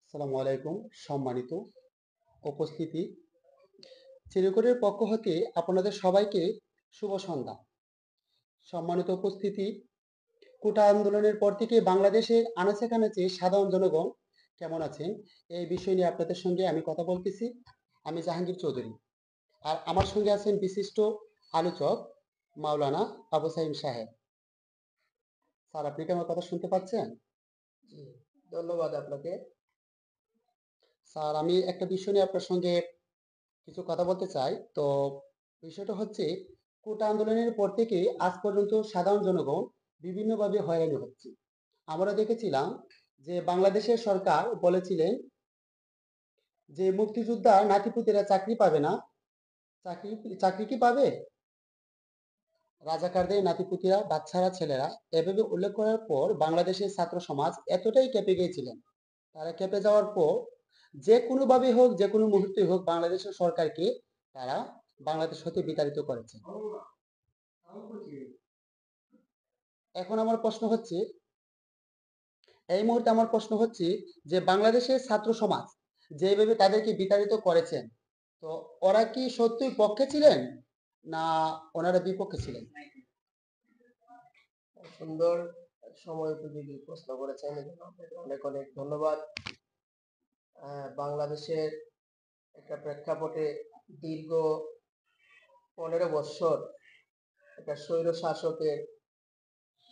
আসসালামু আলাইকুম। সম্মানিত উপস্থিতি, চিরকুটের পক্ষ হতে আপনাদের সবাইকে শুভ সন্ধ্যা। সম্মানিত উপস্থিতি, কোটা আন্দোলনের পর থেকে বাংলাদেশের আনাচে কানাচে সাধারণ জনগণ কেমন আছেন, এই বিষয় নিয়ে আপনাদের সঙ্গে আমি কথা বলতেছি। আমি জাহাঙ্গীর চৌধুরী, আর আমার সঙ্গে আছেন বিশিষ্ট আলোচক মাওলানা আবু সাইম সাহেব। স্যার, আপনি কি আমার কথা শুনতে পাচ্ছেন? জি, ধন্যবাদ আপনাকে। স্যার, আমি একটা বিষয় নিয়ে আপনার সঙ্গে কিছু কথা বলতে চাই। তো বিষয়টা হচ্ছে, কোটা আন্দোলনের পর থেকে আজ পর্যন্ত সাধারণ জনগণ বিভিন্নভাবে হয়রানি হচ্ছে। আমরা দেখেছিলাম যে বাংলাদেশের সরকার বলেছিলেন যে মুক্তিযোদ্ধা নাতিপুতিরা চাকরি পাবে না। চাকরি চাকরি কি পাবে? রাজাকারদের নাতিপুতিরা, বাচ্চারা, ছেলেরা, এভাবে উল্লেখ করার পর বাংলাদেশের ছাত্র সমাজ এতটাই কেঁপে গিয়েছিলেন। তারা কেঁপে যাওয়ার পর যে কোনোভাবে হোক, যে কোনো মুহূর্তে হোক, বাংলাদেশের সরকারকে তারা বাংলাদেশ হতে বিতাড়িত করেছে। এখন আমার প্রশ্ন হচ্ছে, এই মুহূর্তে আমার প্রশ্ন হচ্ছে যে বাংলাদেশের ছাত্র সমাজ যেভাবে তাদেরকে বিতাড়িত করেছেন, তো ওরা কি সত্যিই পক্ষে ছিলেন, না ওনারা বিপক্ষে ছিলেন? সুন্দর সময় উপযোগী প্রশ্ন করেছেন, এজন্য আপনাকে অনেক অনেক ধন্যবাদ। বাংলাদেশের একটা প্রেক্ষাপটে দীর্ঘ 15 বৎসর একটা স্বৈর শাসকের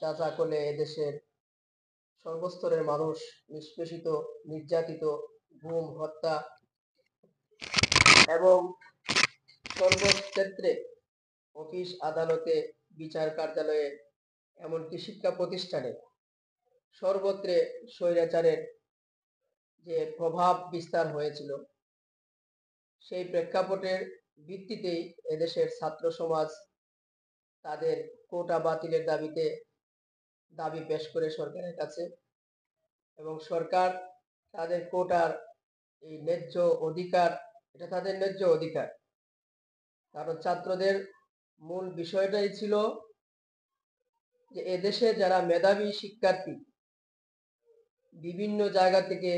যাযাকলে এদেশের সর্বস্তরের মানুষ নিষ্পেষিত, নির্যাতিত, গুম, হত্যা এবং সর্বক্ষেত্রে অফিস আদালতে, বিচার কার্যালয়ে, এমনকি শিক্ষা প্রতিষ্ঠানে সর্বত্রে স্বৈরাচারের যে প্রভাব বিস্তার হয়েছিল, সেই প্রেক্ষাপটের ভিত্তিতেই এদেশের ছাত্র সমাজ তাদের কোটা বাতিলের দাবিতে দাবি পেশ করে সরকারের কাছে, এবং সরকার তাদের কোটার এই ন্যায্য অধিকার, এটা তাদের ন্যায্য অধিকার। কারণ ছাত্রদের মূল বিষয়টাই ছিল যে এদেশে যারা মেধাবী শিক্ষার্থী বিভিন্ন জায়গা থেকে,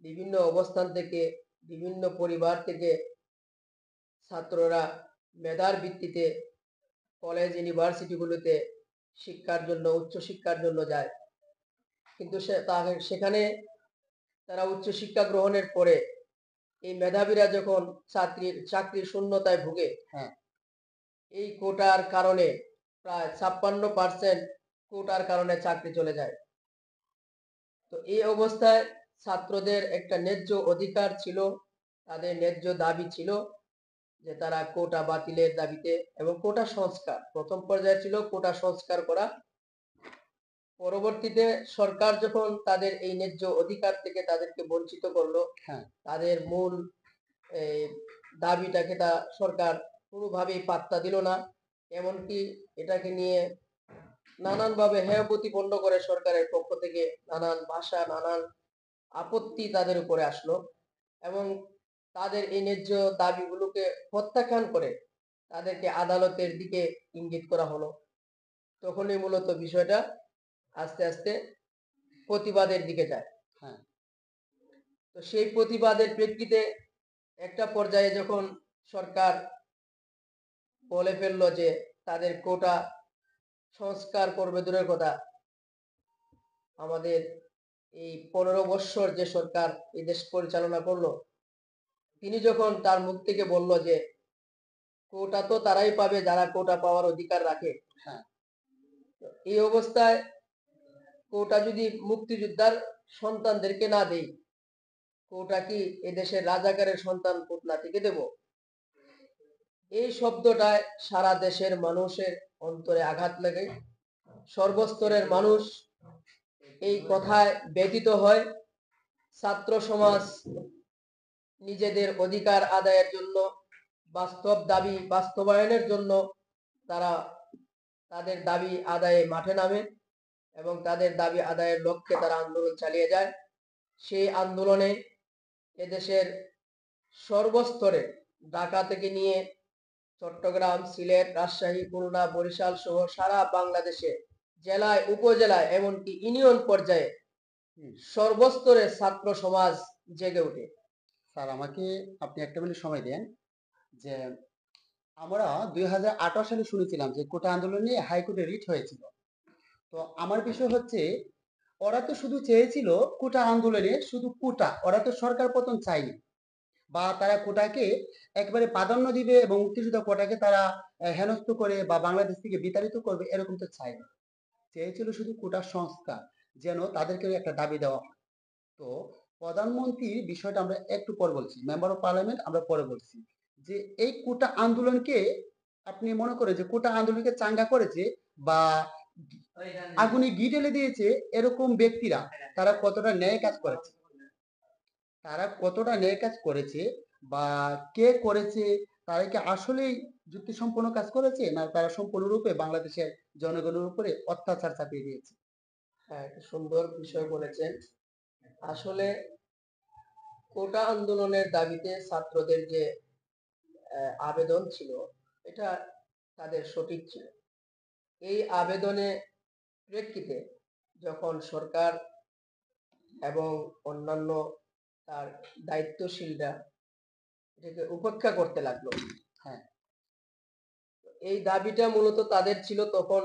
বিভিন্ন অবস্থান থেকে, বিভিন্ন পরিবার থেকে ছাত্ররা মেধার ভিত্তিতে কলেজ ইউনিভার্সিটিগুলোতে শিক্ষার জন্য, উচ্চশিক্ষার জন্য যায়। কিন্তু সেখানে তারা উচ্চশিক্ষা গ্রহণের পরে এই মেধাবীরা যখন চাকরির শূন্যতায় ভুগে, হ্যাঁ, এই কোটার কারণে প্রায় 56% কোটার কারণে চাকরি চলে যায়। তো এই অবস্থায় ছাত্রদের একটা ন্যায্য অধিকার ছিল, তাদের ন্যায্য দাবি ছিল যে তারা কোটা বাতিলের দাবিতে, এবং কোটা সংস্কার প্রথম পর্যায়ে ছিল কোটা সংস্কার করা। পরবর্তীতে সরকার যখন তাদের এই ন্যায্য অধিকার থেকে তাদেরকে বঞ্চিত করলো, হ্যাঁ, তাদের মূল এই দাবিটাকে তা সরকার কোনোভাবেই পাত্তা দিল না। এমনকি এটাকে নিয়ে নানানভাবে হেয় প্রতিপন্ন করে সরকারের পক্ষ থেকে নানান ভাষা, নানান আপত্তি তাদের উপরে আসলো, এবং তাদের এই ন্যায্য দাবিগুলোকে প্রত্যাখ্যান করে তাদেরকে আদালতের দিকে ইঙ্গিত করা হলো। তখনই মূলত বিষয়টা আস্তে আস্তে প্রতিবাদের দিকে যায়। হ্যাঁ, তো সেই প্রতিবাদের প্রেক্ষিতে একটা পর্যায়ে যখন সরকার বলে ফেললো যে তাদের কোটা সংস্কার করবে, দূরের কথা, আমাদের এই 15 বৎসর যে সরকার এই দেশ পরিচালনা করলো, তিনি যখন তার মুখ থেকে বলল যে কোটা তো তারাই পাবে যারা কোটা পাওয়ার অধিকার রাখে, হ্যাঁ, এই অবস্থায় কোটা যদি মুক্তিযোদ্ধার সন্তানদেরকে না দেই, কোটা কি এদেশের রাজাকারের সন্তান পুতনাতিকে দেব? এই শব্দটায় সারা দেশের মানুষের অন্তরে আঘাত লাগে। সর্বস্তরের মানুষ এই কথায় ব্যথিত হয়। ছাত্র সমাজ নিজেদের অধিকার আদায়ের জন্য, বাস্তব দাবি বাস্তবায়নের জন্য তারা তাদের দাবি আদায়ে মাঠে নামে, এবং তাদের দাবি আদায়ের লক্ষ্যে তারা আন্দোলন চালিয়ে যায়। সেই আন্দোলনে এদেশের সর্বস্তরে, ঢাকা থেকে নিয়ে চট্টগ্রাম, সিলেট, রাজশাহী, খুলনা, বরিশাল সহ সারা বাংলাদেশে জেলায়, উপজেলায়, এমনকি ইউনিয়ন পর্যায়ে হুম। সর্বস্তরে ছাত্র সমাজ জেগে ওঠে। স্যার আমাকে আপনি একটা মিনিট সময় দেন যে আমরা 2018 সালে শুনেছিলাম যে কোটা আন্দোলন নিয়ে হাইকোর্টে রিট হয়েছিল। তো আমার বিষয় হচ্ছে ওরা তো শুধু চেয়েছিল কোটা আন্দোলনে শুধু কোটা, ওরা তো সরকার পতন চায়নি বা তারা কোটাকে একবারে প্রাধান্য দিবে এবং মুক্তিযোদ্ধা কোটাকে তারা হেনস্থ করে বা বাংলাদেশ থেকে বিতাড়িত করবে এরকম তো চায়নি। চেয়েছিল শুধু কোটার সংস্কার, যেন তাদেরকে একটা দাবি দেওয়া হয়। তো প্রধানমন্ত্রীর বিষয়টা আমরা একটু পর বলছি, মেম্বার অফ পার্লামেন্ট আমরা পরে বলছি যে এই কোটা আন্দোলনকে আপনি মনে করেন যে কোটা আন্দোলনকে চাঙ্গা করেছে বা আগুনে ঘি ঢেলে দিয়েছে এরকম ব্যক্তিরা তারা কতটা ন্যায় কাজ করেছে, তারা কতটা ন্যায় কাজ করেছে বা কে করেছে, তারা কি আসলেই যুক্তিসম্পন্ন কাজ করেছে না তারা সম্পূর্ণরূপে বাংলাদেশের জনগণের উপরে অত্যাচার চাপিয়ে দিয়েছে। হ্যাঁ, একটা সুন্দর বিষয় বলেছেন। আসলে কোটা আন্দোলনের দাবিতে ছাত্রদের যে আবেদন ছিল, এটা তাদের সঠিক ছিল। এই আবেদনে প্রেক্ষিতে যখন সরকার এবং অন্যান্য তার দায়িত্বশীলরা এটাকে উপেক্ষা করতে লাগলো, হ্যাঁ। এই দাবিটা মূলত তাদের ছিল তখন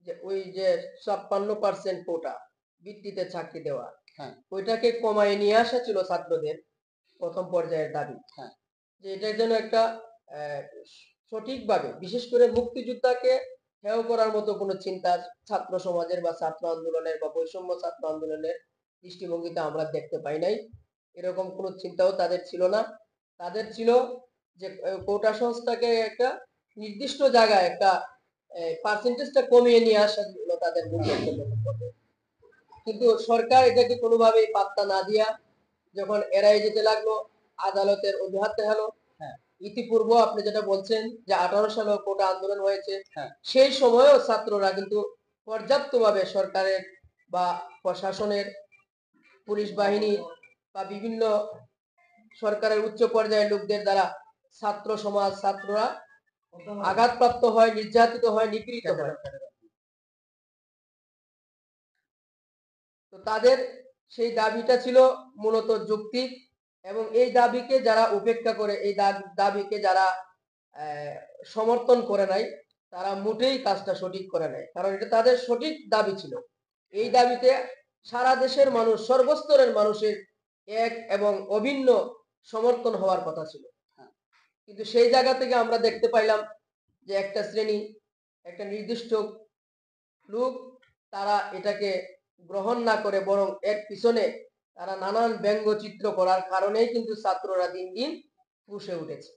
যে ওই যে 56% কোটা ভিত্তিতে চাকরি দেওয়া, হ্যাঁ। ওইটাকে কমায় নিয়ে আসা ছিল ছাত্রদের প্রথম পর্যায়ের দাবি। হ্যাঁ। যে এটার জন্য একটা সঠিকভাবে বিশেষ করে মুক্তিযোদ্ধাকে হেয় করার মতো কোনো চিন্তা ছাত্র সমাজের বা ছাত্র আন্দোলনের বা বৈষম্য ছাত্র আন্দোলনের দৃষ্টিভঙ্গিতে আমরা দেখতে পাই নাই। এরকম কোনো চিন্তাও তাদের ছিল না। তাদের ছিল যে কোটা সংস্থাকে একটা নির্দিষ্ট জায়গায় একটা পার্সেন্টেজটা কমিয়ে নিয়ে আসা হলো তাদের মূল বক্তব্য। কিন্তু সরকার এটাকে কোনোভাবেই পাত্তা না দিয়া যখন এড়াই যেতে লাগলো, আদালতের অজুহাত দেখালো। হ্যাঁ। ইতিপূর্ব আপনি যেটা বলছেন যে 18 সালে কোটা আন্দোলন হয়েছে, হ্যাঁ। সেই সময়ও ছাত্ররা কিন্তু পর্যাপ্তভাবে সরকারের বা প্রশাসনের, পুলিশ বাহিনী বা বিভিন্ন সরকারের উচ্চ পর্যায়ের লোকদের দ্বারা ছাত্র সমাজ, ছাত্ররা আঘাতপ্রাপ্ত হয়, নির্যাতিত হয়, নিপীড়িত হয়। তো তাদের সেই দাবিটা ছিল মূলত যৌক্তিক, এবং এই দাবিকে যারা উপেক্ষা করে, এই দাবিকে যারা সমর্থন করে নাই, তারা মোটেই কাজটা সঠিক করে নাই, কারণ এটা তাদের সঠিক দাবি ছিল। এই দাবিতে সারা দেশের মানুষ, সর্বস্তরের মানুষের এক এবং অভিন্ন সমর্থন হওয়ার কথা ছিল। কিন্তু সেই জায়গা থেকে আমরা দেখতে পাইলাম যে একটা শ্রেণী, একটা নির্দিষ্ট লোক, তারা এটাকে গ্রহণ না করে বরং এর পিছনে তারা নানান ব্যঙ্গচিত্র করার কারণেই কিন্তু ছাত্ররা দিন দিন ফুঁসে উঠেছে।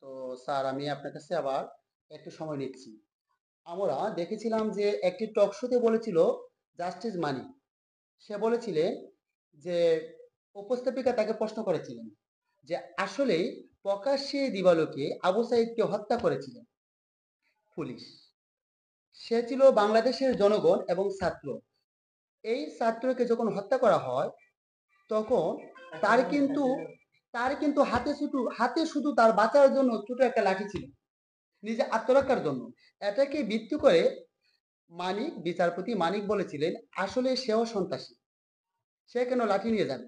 তো স্যার আমি আপনার কাছে আবার একটু সময় নিচ্ছি। আমরা দেখেছিলাম যে একটি টক শোতে বলেছিল জাস্টিস মানি, সে বলেছিলেন যে উপস্থাপিকা তাকে প্রশ্ন করেছিলেন যে আসলেই প্রকাশ্যে দিবালোকে আবু সাইদকে হত্যা করেছিলেন পুলিশ, সে ছিল বাংলাদেশের জনগণ এবং ছাত্র। এই ছাত্রকে যখন হত্যা করা হয় তখন তার কিন্তু হাতে শুধু তার বাঁচার জন্য ছোট একটা লাঠি ছিল, নিজে আত্মরক্ষার জন্য। এটাকে ভিত্তি করে বিচারপতি মানিক বলেছিলেন আসলে সেও সন্ত্রাসী, সে কেন লাঠি নিয়ে যাবে,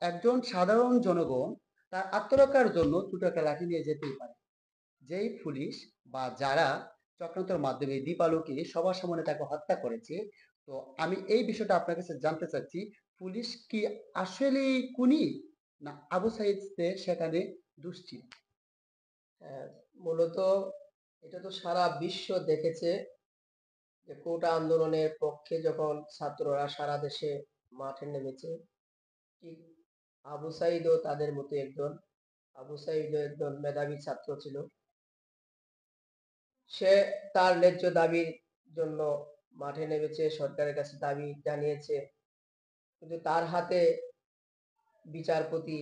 একজন সাধারণ জনগণ তার আত্মরক্ষার জন্য ছোট একটা লাঠি নিয়ে যেতেই পারে। যেই পুলিশ বা যারা চক্রান্তের মাধ্যমে দীপালোকে সবার সামনে তাকে হত্যা করেছে, তো আমি এই বিষয়টা আপনার কাছে জানতে চাচ্ছি, পুলিশ কি আসলেই খুনি না আবু সাইদ সেখানে দোষ ছিল? মূলত এটা তো সারা বিশ্ব দেখেছে যে কোটা আন্দোলনের পক্ষে যখন ছাত্ররা সারা দেশে মাঠে নেমেছে, ঠিক আবু সাইদও তাদের মতো একজন। আবু সাইদও একজন মেধাবী ছাত্র ছিল। সে তার ন্যায্য দাবির জন্য মাঠে নেমেছে, সরকারের কাছে দাবি জানিয়েছে। কিন্তু তার হাতে বিচারপতি,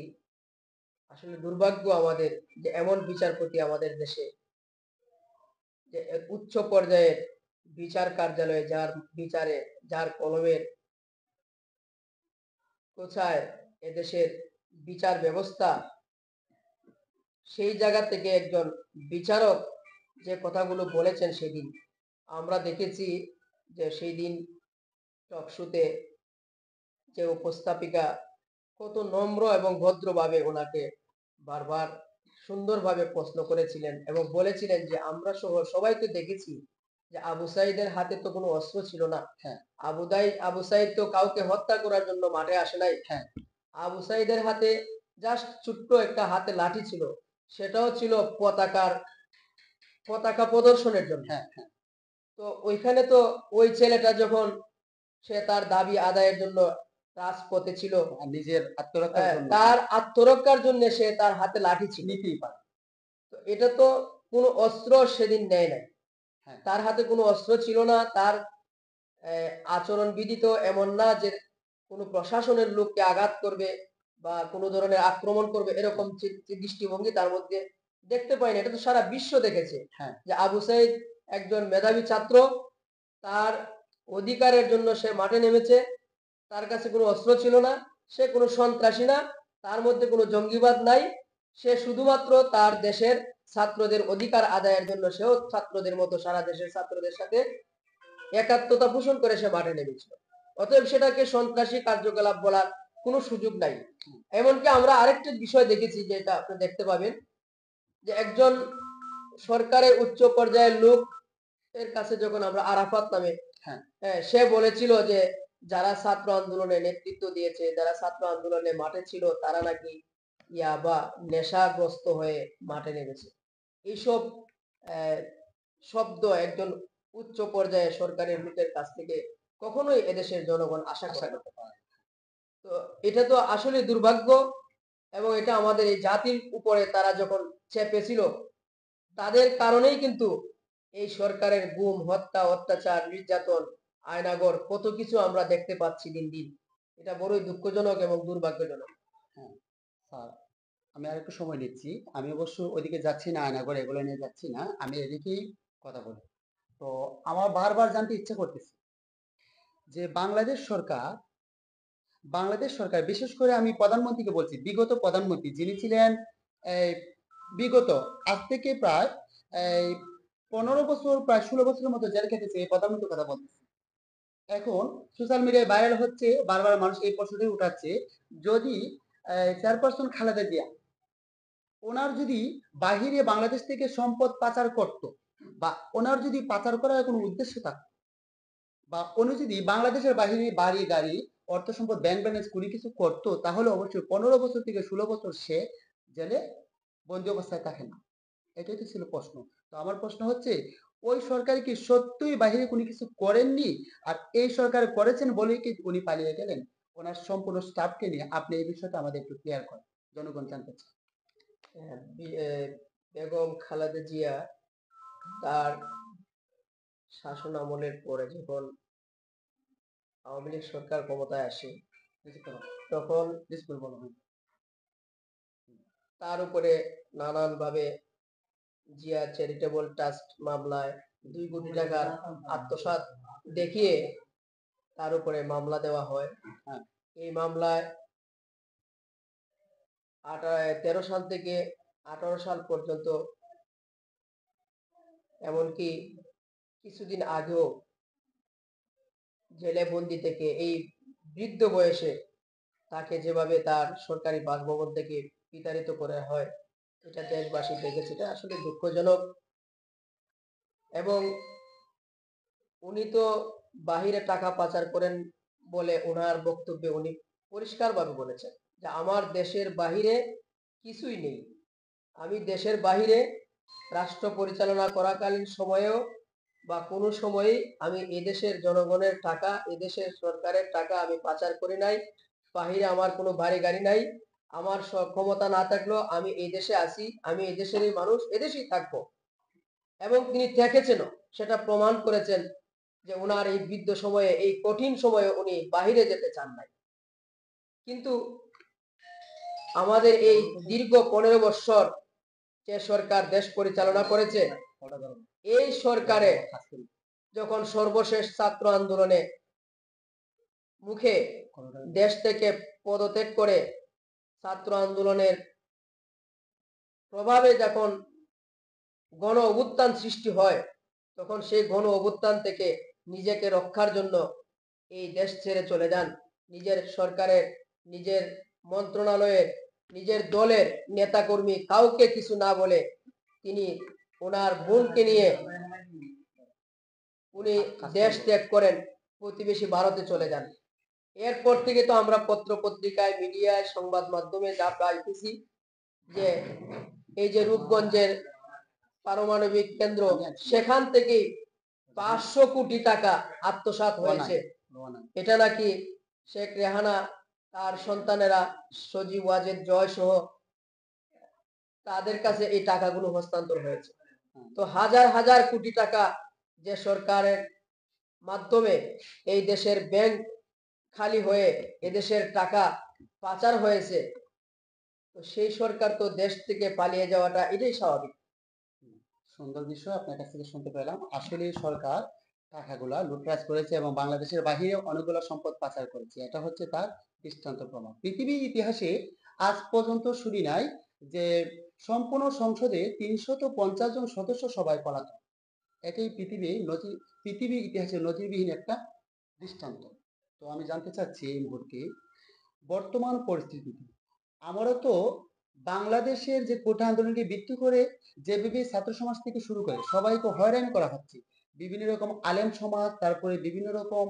আসলে দুর্ভাগ্য আমাদের যে এমন বিচারপতি আমাদের দেশে, যে উচ্চ পর্যায়ের বিচার কার্যালয়ে যার বিচারে, যার কলমের কোথায় এদেশের বিচার ব্যবস্থা, সেই জায়গা থেকে একজন বিচারক যে কথাগুলো বলেছেন সেদিন আমরা দেখেছি, যে সেই দিন টকশোতে যে উপস্থাপিকা কত নম্র এবং ভদ্রভাবে ওনাকে বারবার সুন্দরভাবে প্রশ্ন করেছিলেন এবং বলেছিলেন যে আমরা সহ সবাই তো দেখেছি যে আবু সাইদের হাতে তো কোনো অস্ত্র ছিল না। হ্যাঁ, আবু সাইদ তো কাউকে হত্যা করার জন্য মাঠে আসে নাই। হ্যাঁ, আবু সাইদের হাতে জাস্ট ছোট্ট একটা হাতে লাঠি ছিল, সেটাও ছিল পতাকা প্রদর্শনের জন্য। হ্যাঁ, হ্যাঁ। তো ওইখানে তো ওই ছেলেটা যখন সে তার দাবি আদায়ের জন্য রাজপথে ছিল, আর নিজের আত্মরক্ষার জন্য তার আত্মরক্ষার জন্য সে তার হাতে লাঠি ছিল। নিতেই পারে। তো এটা তো কোনো অস্ত্র সেদিন নেয় নাই। হ্যাঁ, তার হাতে কোনো অস্ত্র ছিল না। তার আচরণ বিধি তো এমন না যে কোনো প্রশাসনের লোককে আঘাত করবে বা কোনো ধরনের আক্রমণ করবে, এরকম হ্যাঁ, দৃষ্টিভঙ্গি তার মধ্যে দেখতে পাইনি। এটা তো সারা বিশ্ব দেখেছে হ্যাঁ, যে আবু সাইদ একজন মেধাবী ছাত্র, তার অধিকারের জন্য সে মাঠে নেমেছে। তার কাছে কোনো অস্ত্র ছিল না, সে কোনো সন্ত্রাসী না, তার মধ্যে কোনো জঙ্গিবাদ নাই। সে শুধুমাত্র তার দেশের ছাত্রদের অধিকার আদায়ের জন্য সেও ছাত্রদের মতো সারা দেশের ছাত্রদের সাথে একাত্মতা পোষণ করে সে মাঠে নেমেছিল। অতএব সেটাকে সন্ত্রাসী কার্যকলাপ বলার কোনো সুযোগ নাই। এমনকি আমরা আরেকটা বিষয় দেখেছি, যেটা আপনি দেখতে পাবেন, যে একজন সরকারের উচ্চ পর্যায়ের লোক এর কাছে যখন আমরা আরাফাত নামে, হ্যাঁ, সে বলেছিল যে যারা ছাত্র আন্দোলনে নেতৃত্ব দিয়েছে, যারা ছাত্র আন্দোলনে মাঠে ছিল, তারা নাকি বা নেশাগ্রস্ত হয়ে মাঠে নেমেছে। এইসব আহ, শব্দ একজন উচ্চ পর্যায়ে সরকারের লোকের কাছ থেকে কখনোই এদেশের জনগণ আশা আশা করে না। করতে পারে। তো এটা তো আসলে দুর্ভাগ্য, এবং এটা আমাদের এই জাতির উপরে তারা যখন চেপেছিল, তাদের কারণেই কিন্তু এই সরকারের গুম, হত্যা, অত্যাচার, নির্যাতন, আয়নাগর কত কিছু আমরা দেখতে পাচ্ছি দিন দিন। এটা বড়ই দুঃখজনক এবং দুর্ভাগ্যজনক। হ্যাঁ, স্যার, আমি আরেকটু সময় নিচ্ছি। আমি অবশ্য ওইদিকে যাচ্ছি না, আয়নাঘর এগুলো নিয়ে যাচ্ছি না, আমি এদিকেই কথা বলি। তো আমার বারবার জানতে ইচ্ছে করতেছে যে বাংলাদেশ সরকার বিশেষ করে আমি প্রধানমন্ত্রীকে বলছি, বিগত প্রধানমন্ত্রী যিনি ছিলেন, এই বিগত আজ থেকে প্রায় এই 15 বছর, প্রায় 16 বছরের মতো জেল খেটেছে এই প্রধানমন্ত্রীর কথা বলতেছি। এখন সোশ্যাল মিডিয়ায় ভাইরাল হচ্ছে, বারবার মানুষ এই প্রশ্নটাই উঠাচ্ছে, যদি চেয়ারপারসন খালেদা জিয়া ওনার যদি বাহিরে বাংলাদেশ থেকে সম্পদ পাচার করত, বা ওনার যদি পাচার করার কোনো উদ্দেশ্য থাকতো, বা উনি যদি বাংলাদেশের বাহিরে বাড়ি গাড়ি অর্থ সম্পদ ব্যাংক ব্যালেন্স কোনো কিছু করতো, তাহলে অবশ্যই 15 বছর থেকে 16 বছর সে জেলে বন্দি অবস্থায় থাকে না। এটাই তো ছিল প্রশ্ন। তো আমার প্রশ্ন হচ্ছে, ওই সরকার কি সত্যিই বাহিরে কোনো কিছু করেননি, আর এই সরকার করেছেন বলেই কি উনি পালিয়ে গেলেন? ওনার সম্পূর্ণ স্টাফকে নিয়ে আপনি এই বিষয়টা আমাদের একটু ক্লিয়ার করেন, জনগণ জানতে চায়। বেগম খালেদা জিয়া তার শাসন আমলের পরে যখন আওয়ামী লীগ সরকার ক্ষমতায় আসে, তখন তার উপরে নানান ভাবে জিয়া চ্যারিটেবল ট্রাস্ট মামলায় 2 কোটি টাকার আত্মসাৎ দেখিয়ে তার উপরে মামলা দেওয়া হয়। হ্যাঁ, এই মামলায় 13 সাল থেকে 18 সাল পর্যন্ত, এমনকি কিছুদিন আগেও জেলে বন্দি থেকে এই বৃদ্ধ বয়সে তাকে যেভাবে তার সরকারি বাসভবন থেকে বিতাড়িত করা হয়, এটা দেশবাসী দেখেছে। এটা আসলে দুঃখজনক। এবং উনি তো বাহিরে টাকা পাচার করেন বলে ওনার বক্তব্যে উনি পরিষ্কারভাবে বলেছেন যে আমার দেশের বাহিরে কিছুই নেই। আমি দেশের বাহিরে রাষ্ট্র পরিচালনা করাকালীন সময়েও বা কোনো সময়ই আমি এদেশের জনগণের টাকা, এদেশের সরকারের টাকা আমি পাচার করি নাই। বাহিরে আমার কোনো বাড়ি গাড়ি নাই। আমার ক্ষমতা না থাকলেও আমি এই দেশে আছি, আমি এদেশেরই মানুষ, এদেশেই থাকবো। এবং তিনি থেকেছেনও, সেটা প্রমাণ করেছেন যে ওনার এই বৃদ্ধ সময়ে, এই কঠিন সময়ে উনি বাহিরে যেতে চান নাই। কিন্তু আমাদের এই দীর্ঘ 15 বছর যে সরকার দেশ পরিচালনা করেছে, এই সরকারে যখন সর্বশেষ ছাত্র আন্দোলনে মুখে দেশ থেকে পদত্যাগ করে ছাত্র আন্দোলনের প্রভাবে যখন গণ অভ্যুত্থান সৃষ্টি হয়, তখন সেই গণ অভ্যুত্থান থেকে নিজেকে রক্ষার জন্য এই দেশ ছেড়ে চলে যান। নিজের সরকারের, নিজের মন্ত্রণালয়ের, নিজের দলের নেতাকর্মী কাউকে কিছু না বলে তিনি ওনার বোনকে নিয়ে উনি দেশ ত্যাগ করেন, প্রতিবেশী ভারতে চলে যান। এরপর থেকে তো আমরা পত্র পত্রিকায়, মিডিয়ায়, সংবাদ মাধ্যমে যা পাইতেছি যে এই যে রূপগঞ্জের পারমাণবিক কেন্দ্র, সেখান থেকে 500 কোটি টাকা আত্মসাৎ হয়েছে। এটা নাকি শেখ রেহানা, তার সন্তানেরা সজীব ওয়াজেদ জয় সহ তাদের কাছে এই টাকাগুলো হস্তান্তর হয়েছে। তো হাজার হাজার কোটি টাকা যে সরকারের মাধ্যমে এই দেশের ব্যাংক খালি হয়ে এদেশের টাকা পাচার হয়েছে, তো সেই সরকার তো দেশ থেকে পালিয়ে যাওয়াটা এটাই স্বাভাবিক। সুন্দর বিষয় আপনার কাছ থেকে শুনতে পেলাম। আসলে সরকার টাকাগুলা লুটতরাজ করেছে এবং বাংলাদেশের বাহিরে অনেকগুলো সম্পদ পাচার করেছে। এটা হচ্ছে তার দৃষ্টান্ত প্রমাণ। পৃথিবীর ইতিহাসে আজ পর্যন্ত শুনি নাই যে সম্পূর্ণ সংসদে 350 জন সদস্য সবাই পলাতক। এটাই পৃথিবীর ইতিহাসে নজিরবিহীন একটা দৃষ্টান্ত। তো আমি জানতে চাচ্ছি এই মুহূর্তে বর্তমান পরিস্থিতিতে আমরা তো বাংলাদেশের যে কোটা আন্দোলনকে ভিত্তি করে যেভাবে ছাত্র সমাজ থেকে শুরু করে সবাইকে হয়রানি করা হচ্ছে, বিভিন্ন রকম আলেম সমাজ, তারপরে বিভিন্ন রকম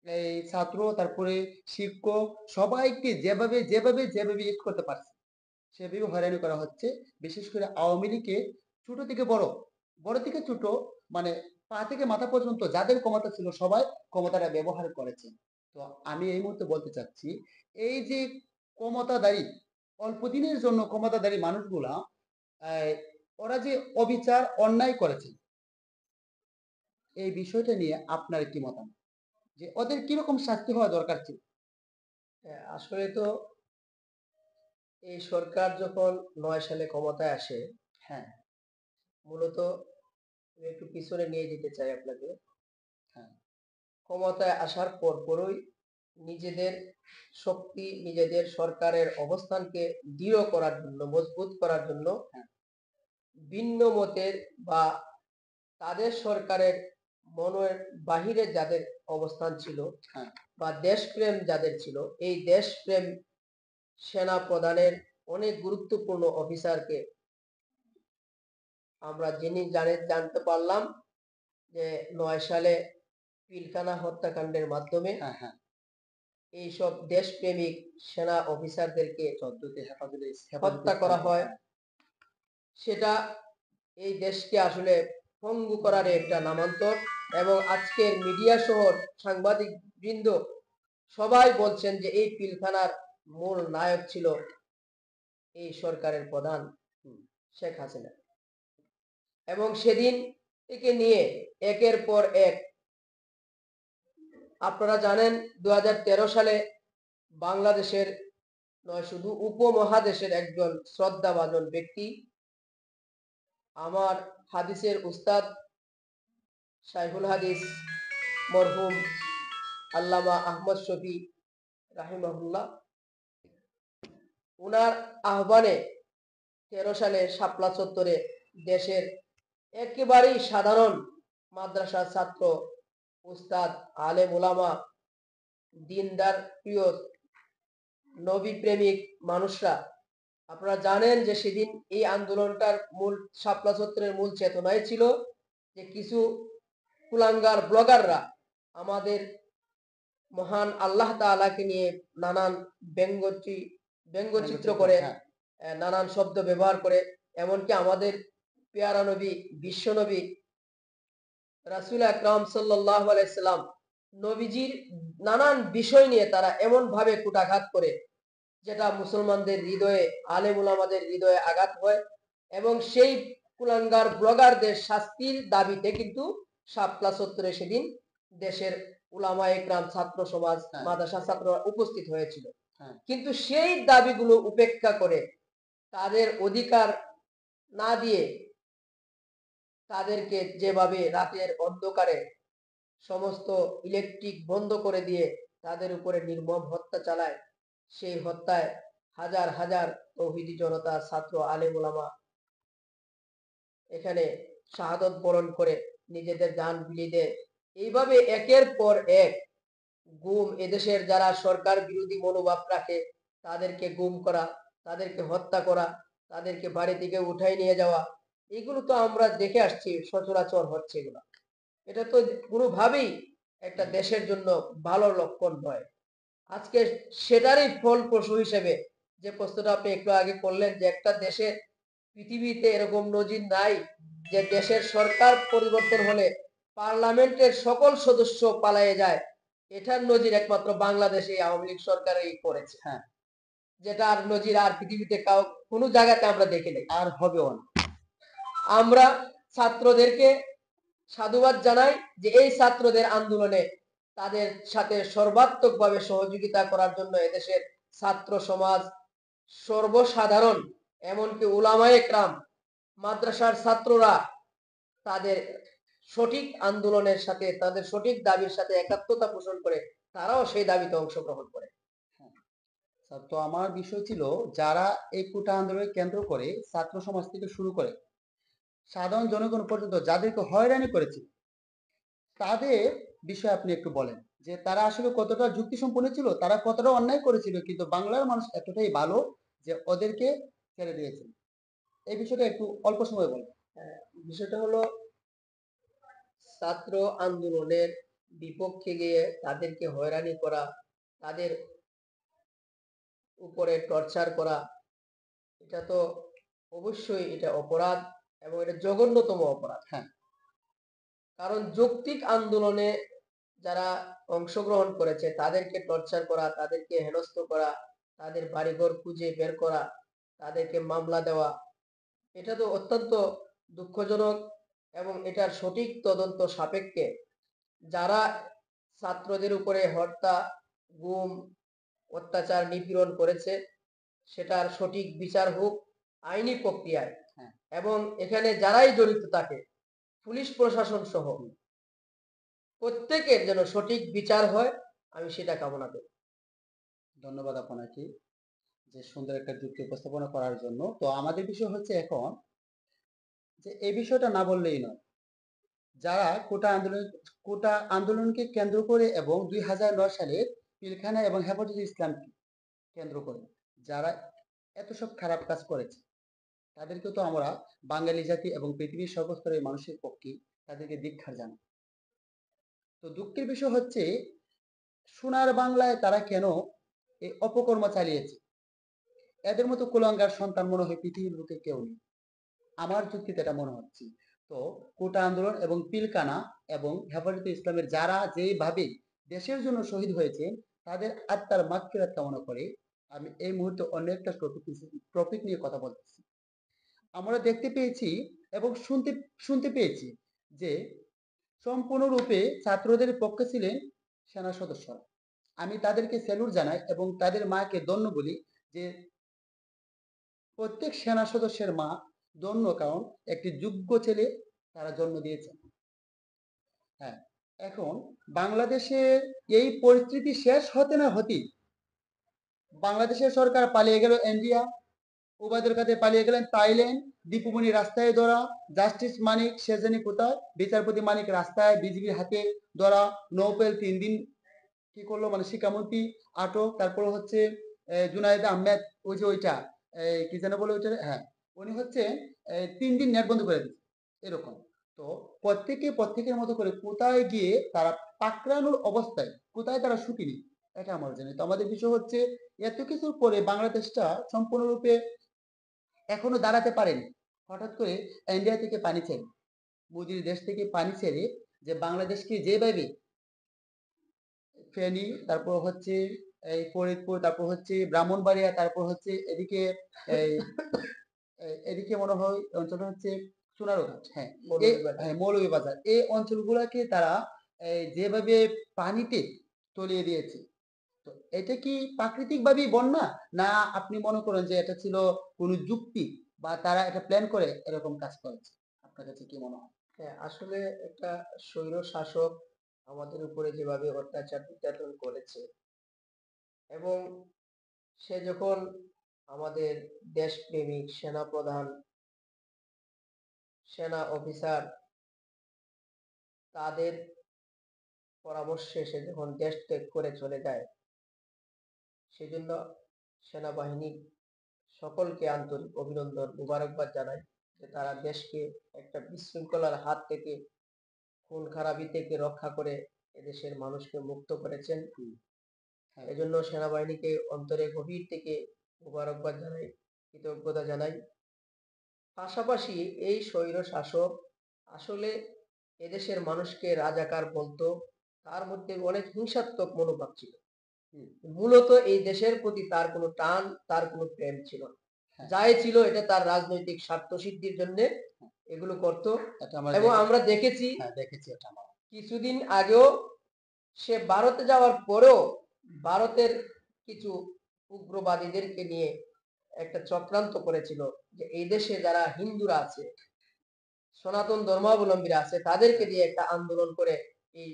এই ছাত্র, তারপরে শিক্ষক, সবাইকে যেভাবে যেভাবে যেভাবে ইউজ করতে পারছে সেভাবে হয়রানি করা হচ্ছে। বিশেষ করে আওয়ামী লীগকে ছোট থেকে বড়, বড় থেকে ছোট, মানে পা থেকে মাথা পর্যন্ত যাদের ক্ষমতা ছিল সবাই ক্ষমতাটা ব্যবহার করেছে। তো আমি এই মুহূর্তে বলতে চাচ্ছি, এই যে ক্ষমতাধারী, অল্প দিনের জন্য ক্ষমতাধারী মানুষগুলা ওরা যে অবিচার অন্যায় করেছে, এই বিষয়টা নিয়ে আপনার কি মতামত, যে ওদের কিরকম শাস্তি হওয়া দরকার ছিল? আসলে তো এই সরকার যখন 9 সালে ক্ষমতায় আসে, হ্যাঁ, মূলত আমি একটু পিছনে নিয়ে যেতে চাই আপনাকে। হ্যাঁ, ক্ষমতায় আসার পরপরই নিজেদের শক্তি, নিজেদের সরকারের অবস্থানকে দৃঢ় করার জন্য, মজবুত করার জন্য হ্যাঁ, ভিন্ন মতের বা তাদের সরকারের মনের বাহিরে যাদের অবস্থান ছিল হ্যাঁ, বা দেশপ্রেম যাদের ছিল, এই দেশপ্রেম সেনা প্রধানের অনেক গুরুত্বপূর্ণ অফিসারকে আমরা জানতে পারলাম যে 9 সালে পিলখানা হত্যাকাণ্ডের মাধ্যমে হ্যাঁ, হ্যাঁ, এইসব দেশপ্রেমিক সেনা অফিসারদেরকে হত্যা করা হয়। সেটা এই দেশকে আসলে পঙ্গু করার একটা নামান্তর। এবং আজকের মিডিয়া সহ সাংবাদিক বৃন্দ সবাই বলছেন যে এই পিলখানার মূল নায়ক ছিল এই সরকারের প্রধান শেখ হাসিনা। এবং সেদিন থেকে নিয়ে একের পর এক, আপনারা জানেন 2013 সালে বাংলাদেশের নয় শুধু উপমহাদেশের একজন শ্রদ্ধাভাজন ব্যক্তি, আমার হাদিসের উস্তাদ শাইখুল হাদিস মরহুম আল্লামা আহমদ শফি রাহিমাহুল্লাহ, উনার আহ্বানে 13 সালে শাপলা চত্বরে দেশের একেবারেই সাধারণ মাদ্রাসার ছাত্র, উস্তাদ, আলেম ওলামা, দিনদার প্রিয় নবী প্রেমিক মানুষরা, আপনারা জানেন যে সেদিন এই আন্দোলনটার মূল শাপলা চত্বরের মূল চেতনাই ছিল যে কিছু কুলাঙ্গার ব্লগাররা আমাদের মহান আল্লাহ তাআলাকে নিয়ে নানান ব্যঙ্গচিত্র করে, নানান শব্দ ব্যবহার করে, এমনকি আমাদের পেয়ারা নবী, বিশ্ব নবী রাসূল আকরাম সাল্লাল্লাহু আলাইহি সাল্লাম নবীজির নানান বিষয় নিয়ে তারা এমন ভাবে কুটাঘাত করে যেটা মুসলমানদের হৃদয়ে, আলেম উলামাদের হৃদয়ে আঘাত হয়। এবং সেই কুলাঙ্গার ব্লগারদের শাস্তির দাবিতে কিন্তু শাপলা চত্বরে সেদিন দেশের উলামা একরাম, ছাত্র সমাজ, মাদ্রাসা ছাত্ররা উপস্থিত হয়েছিল। কিন্তু সেই দাবিগুলো উপেক্ষা করে, তাদের অধিকার না দিয়ে, তাদেরকে যেভাবে রাতের অন্ধকারে সমস্ত ইলেকট্রিক বন্ধ করে দিয়ে তাদের উপরে নির্মম হত্যা চালায়, সেই হত্যায় হাজার হাজার তৌহিদি জনতা, ছাত্র, আলেম ওলামা এখানে শাহাদত বরণ করে নিজেদের জান বিলিয়ে দেয়। এইভাবে একের পর এক গুম, এদেশের যারা সরকার বিরোধী মনোভাব রাখে তাদেরকে গুম করা, তাদেরকে হত্যা করা, তাদেরকে বাড়ি থেকে উঠাই নিয়ে যাওয়া, এগুলো তো আমরা দেখে আসছি, সচরাচর হচ্ছে এগুলো। এটা তো কোনোভাবেই একটা দেশের জন্য ভালো লক্ষণ নয়। আজকে সেটারই ফলপ্রসূ হিসেবে যে প্রশ্নটা আপনি একটু আগে করলেন, যে একটা দেশের পৃথিবীতে এরকম নজির নাই যে দেশের সরকার পরিবর্তন হলে পার্লামেন্টের সকল সদস্য পালায়ে যায়। এটার নজির একমাত্র বাংলাদেশে আওয়ামী লীগ সরকারই করেছে। হ্যাঁ, যেটা আর নজির আর পৃথিবীতে কোনো জায়গাতে আমরা দেখি নাই। আর হবেও না। আমরা ছাত্রদেরকে সাধুবাদ জানাই যে এই ছাত্রদের আন্দোলনে তাদের সাথে সর্বাত্মকভাবে সহযোগিতা করার জন্য এদেশের ছাত্র সমাজ, সর্বসাধারণ, এমনকি উলামায়ে কেরাম, মাদ্রাসার ছাত্ররা তাদের সঠিক আন্দোলনের সাথে, তাদের সঠিক দাবির সাথে একাত্মতা পোষণ করে তারাও সেই দাবিতে অংশগ্রহণ করে। হ্যাঁ, স্যার, তো আমার বিষয় ছিল, যারা এই কোটা আন্দোলনকে কেন্দ্র করে ছাত্র সমাজ থেকে শুরু করে সাধারণ জনগণ পর্যন্ত যাদেরকে হয়রানি করেছে, তাদের বিষয়ে আপনি একটু বলেন যে তারা আসলে কতটা যুক্তিসম্পন্ন ছিল, তারা কতটা অন্যায় করেছিল, কিন্তু বাংলার মানুষ এতটাই ভালো যে ওদেরকে ছেড়ে দিয়েছে। এই বিষয়টা একটু অল্প সময় বলেন। বিষয়টা হলো, ছাত্র আন্দোলনের বিপক্ষে গিয়ে তাদেরকে হয়রানি করা, তাদের উপরে টর্চার করা, এটা তো অবশ্যই এটা অপরাধ, এবং এটা জঘন্যতম অপরাধ। হ্যাঁ, কারণ যৌক্তিক আন্দোলনে যারা অংশগ্রহণ করেছে তাদেরকে টর্চার করা, তাদেরকে হেনস্থ করা, তাদের বাড়িঘর খুঁজে বের করা, তাদেরকে মামলা দেওয়া, এটা তো অত্যন্ত দুঃখজনক। এবং এটার সঠিক তদন্ত সাপেক্ষে যারা ছাত্রদের উপরে হত্যা, গুম, অত্যাচার, নিপীড়ন করেছে সেটার সঠিক বিচার হোক আইনি প্রক্রিয়ায়। হ্যাঁ, এবং এখানে যারাই জড়িত থাকে, পুলিশ প্রশাসন সহ প্রত্যেকের যেন সঠিক বিচার হয়, আমি সেটা কামনা করি। ধন্যবাদ আপনাকে যে সুন্দর একটা যুক্তি উপস্থাপনা করার জন্য। তো আমাদের বিষয় হচ্ছে এখন যে এই বিষয়টা না বললেই নয়, যারা কোটা আন্দোলনকে কেন্দ্র করে এবং 2009 সালে পিলখানা এবং হেফাজতে ইসলামকে কেন্দ্র করে যারা এত সব খারাপ কাজ করেছে, তাদেরকে তো আমরা বাঙালি জাতি এবং পৃথিবীর সর্বস্তরের মানুষের পক্ষে তাদেরকে ধিক্কার জানাই। তো দুঃখের বিষয় হচ্ছে, সোনার বাংলায় তারা কেন এই অপকর্ম চালিয়েছে? এদের মতো কুলাঙ্গার সন্তান মনে হয় পৃথিবীর বুকে কেউ নেই, আমার যুক্তিতে এটা মনে হচ্ছে। তো কোটা আন্দোলন এবং পিলকানা এবং হেফাজতে ইসলামের যারা যেভাবে দেশের জন্য শহীদ হয়েছে, তাদের আত্মার মাগফিরাত কামনা করে আমি এই মুহূর্তে অন্য একটা টপিক নিয়ে কথা বলতেছি। আমরা দেখতে পেয়েছি এবং শুনতে শুনতে পেয়েছি যে সম্পূর্ণরূপে ছাত্রদের পক্ষে ছিলেন সেনা সদস্যরা। আমি তাদেরকে স্যালুট জানাই এবং তাদের মাকে ধন্য বলি যে প্রত্যেক সেনা সদস্যের মা ধন্য, কারণ একটি যোগ্য ছেলে তারা জন্ম দিয়েছেন। হ্যাঁ, এখন বাংলাদেশের এই পরিস্থিতি শেষ হতে না হতেই বাংলাদেশের সরকার পালিয়ে গেল ইন্ডিয়া, ওবায়দুল কাদের পালিয়ে গেলেন থাইল্যান্ড, দীপুমণি রাস্তায় ধরা, জাস্টিস মানিক শেরজানি কোথায়, বিচারপতি মানিক রাস্তায় বিজিবির হাতে ধরা, নৌপেল 3 দিন কি করলো, মানে শিক্ষামন্ত্রী আটক, তারপর হচ্ছে জুনায়েদ আহমেদ, ওই যে ওইটা কি যেন বলে ওইটা, হ্যাঁ, উনি হচ্ছে 3 দিন নেট বন্ধ করে দিচ্ছে এরকম। তো প্রত্যেকের মতো করে কোথায় গিয়ে তারা পাকড়ানোর অবস্থায় কোথায় তারা শুটিনি, এটা আমার জানি। তো আমাদের বিষয় হচ্ছে, এত কিছুর পরে বাংলাদেশটা সম্পূর্ণরূপে এখনো দাঁড়াতে পারেনি। হঠাৎ করে ইন্ডিয়া থেকে পানি ছেড়ে, মোদির দেশ থেকে পানি ছেড়ে যে বাংলাদেশকে যেভাবে ফেনী, তারপর হচ্ছে এই ফরিদপুর, তারপর হচ্ছে ব্রাহ্মণবাড়িয়া, তারপর হচ্ছে এদিকে এই এদিকে মনে হয় অঞ্চলটা হচ্ছে সোনারঘাট, হ্যাঁ, হ্যাঁ, মৌলভীবাজার, এই অঞ্চলগুলোকে তারা যেভাবে পানিতে তলিয়ে দিয়েছে, তো এটা কি প্রাকৃতিক ভাবেই বন্যা, না আপনি মনে করেন যে এটা ছিল কোনো যুক্তি বা তারা এটা প্ল্যান করে এরকম কাজ করেছে? আপনার কাছে কি মনে হয়? হ্যাঁ, আসলে একটা স্বৈর শাসক আমাদের উপরে যেভাবে অত্যাচার নির্যাতন করেছে, এবং সে যখন আমাদের দেশপ্রেমিক সেনা প্রধান, সেনা অফিসার, তাদের পরামর্শে সে যখন দেশ ত্যাগ করে চলে যায়, সেজন্য সেনাবাহিনী সকলকে আন্তরিক অভিনন্দন মুবারকবাদ জানাই যে তারা দেশকে একটা বিশৃঙ্খলার হাত থেকে, খুন খারাপি থেকে রক্ষা করে এদেশের মানুষকে মুক্ত করেছেন। হ্যাঁ, এজন্য সেনাবাহিনীকে অন্তরে গভীর থেকে মুবারকবাদ জানাই, কৃতজ্ঞতা জানাই। পাশাপাশি এই স্বৈর শাসক আসলে এদেশের মানুষকে রাজাকার বলতো, তার মধ্যে অনেক হিংসাত্মক মনোভাব ছিল। হুম, মূলত এই দেশের প্রতি তার কোনো টান, তার কোনো প্রেম ছিল না। হ্যাঁ, যাই ছিল এটা তার রাজনৈতিক স্বার্থ সিদ্ধির জন্য হ্যাঁ, এগুলো করত। এটা আমরা এবং দেখেছি। আমরা দেখেছি হ্যাঁ, দেখেছি এটা আমরা। কিছুদিন আগেও সে ভারতে যাওয়ার পরেও ভারতের কিছু উগ্রবাদীদেরকে নিয়ে একটা চক্রান্ত করেছিল যে এই দেশে যারা হিন্দুরা আছে, সনাতন ধর্মাবলম্বীরা আছে, তাদেরকে দিয়ে একটা আন্দোলন করে এই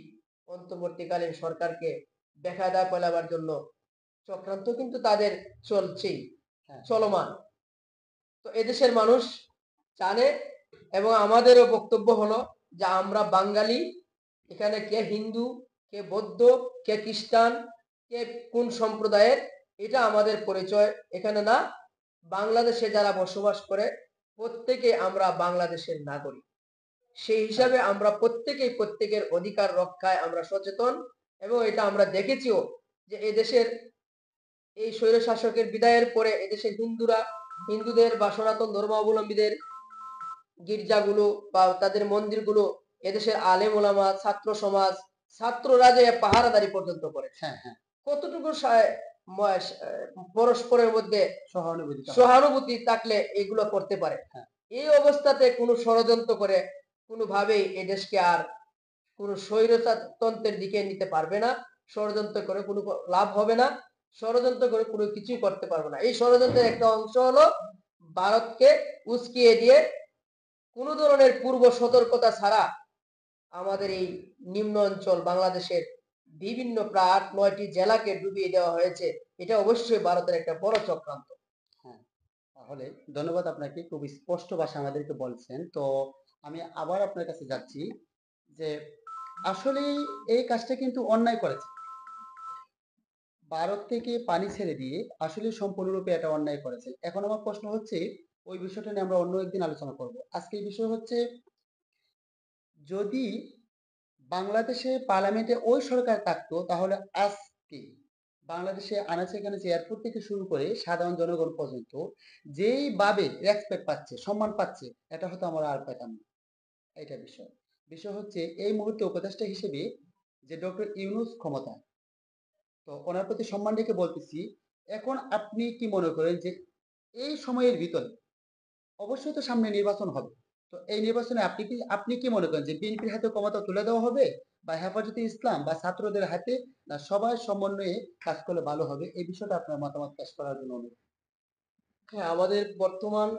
অন্তর্বর্তীকালীন সরকারকে বেকায়দা ফেলাবার জন্য চক্রান্ত কিন্তু তাদের চলছেই, হ্যাঁ, চলমান। তো এদেশের মানুষ জানে, এবং আমাদেরও বক্তব্য হলো যে আমরা বাঙালি, এখানে কে হিন্দু, কে বৌদ্ধ, কে খ্রিস্টান, কে কোন সম্প্রদায়ের, এটা আমাদের পরিচয় এখানে না। বাংলাদেশে যারা বসবাস করে প্রত্যেকে আমরা বাংলাদেশের নাগরিক। সেই হ্যাঁ, হিসাবে আমরা প্রত্যেকেই প্রত্যেকের অধিকার রক্ষায় আমরা সচেতন, এবং এটা আমরা দেখেছিও যে এদেশের এই স্বৈর শাসকের বিদায়ের পরে এদেশের হিন্দুদের বা সনাতন ধর্মাবলম্বীদের গির্জাগুলো বা তাদের মন্দিরগুলো এদেশের আলেম ওলামা, ছাত্র সমাজ, ছাত্ররা যে পাহারাদারি পর্যন্ত করে। হ্যাঁ, হ্যাঁ, কতটুকু পরস্পরের মধ্যে সহানুভূতি। সহানুভূতি থাকলে এগুলো করতে পারে। হ্যাঁ, এই অবস্থাতে কোনো ষড়যন্ত্র করে কোনোভাবেই এদেশকে আর কোনো স্বৈরতন্ত্রের দিকে নিতে পারবে না। ষড়যন্ত্র করে কোনো লাভ হবে না, ষড়যন্ত্র করে কোনো কিছুই করতে পারবে না। এই ষড়যন্ত্রের একটা অংশ হলো ভারতকে উস্কিয়ে দিয়ে কোনো ধরনের পূর্ব সতর্কতা ছাড়া আমাদের এই নিম্ন অঞ্চল বাংলাদেশের বিভিন্ন প্রায় ৮-৯টি জেলাকে ডুবিয়ে দেওয়া হয়েছে। এটা অবশ্যই ভারতের একটা বড় চক্রান্ত। হ্যাঁ, তাহলে ধন্যবাদ আপনাকে, খুব স্পষ্ট ভাষা আমাদেরকে বলছেন। তো আমি আবার আপনার কাছে যাচ্ছি যে আসলে এই কাজটা কিন্তু অন্যায় করেছে। ভারত থেকে পানি ছেড়ে দিয়ে আসলে সম্পূর্ণরূপে এটা অন্যায় করেছে। এখন আমার প্রশ্ন হচ্ছে, ওই বিষয়টা নিয়ে আমরা অন্য একদিন আলোচনা করব। আজকের বিষয় হচ্ছে, যদি বাংলাদেশে পার্লামেন্টে ওই সরকার থাকতো তাহলে আজকে বাংলাদেশে আনাচে কানাচে এয়ারপোর্ট থেকে শুরু করে সাধারণ জনগণ পর্যন্ত যেইভাবে রেসপেক্ট পাচ্ছে, সম্মান পাচ্ছে, এটা হয়তো আমরা আর পেতাম না। এটা বিষয়। বিষয় হচ্ছে এই মুহূর্তে উপদেষ্টা হিসেবে যে ডক্টর ইউনূস ক্ষমতায়, তো ওনার প্রতি সম্মান রেখে বলতেছি, এখন আপনি কি মনে করেন যে এই সময়ের ভিতরে অবশ্যই তো সামনে নির্বাচন হবে। তো এই নির্বাচনে আপনি কি মনে করেন যে বিএনপির হাতে ক্ষমতা তুলে দেওয়া হবে, বা হেফাজতে ইসলাম বা ছাত্রদের হাতে, না সবার সমন্বয়ে কাজ করলে ভালো হবে? এই বিষয়টা আপনার মতামত পেশ করার জন্য অনুরোধ। হ্যাঁ, আমাদের বর্তমান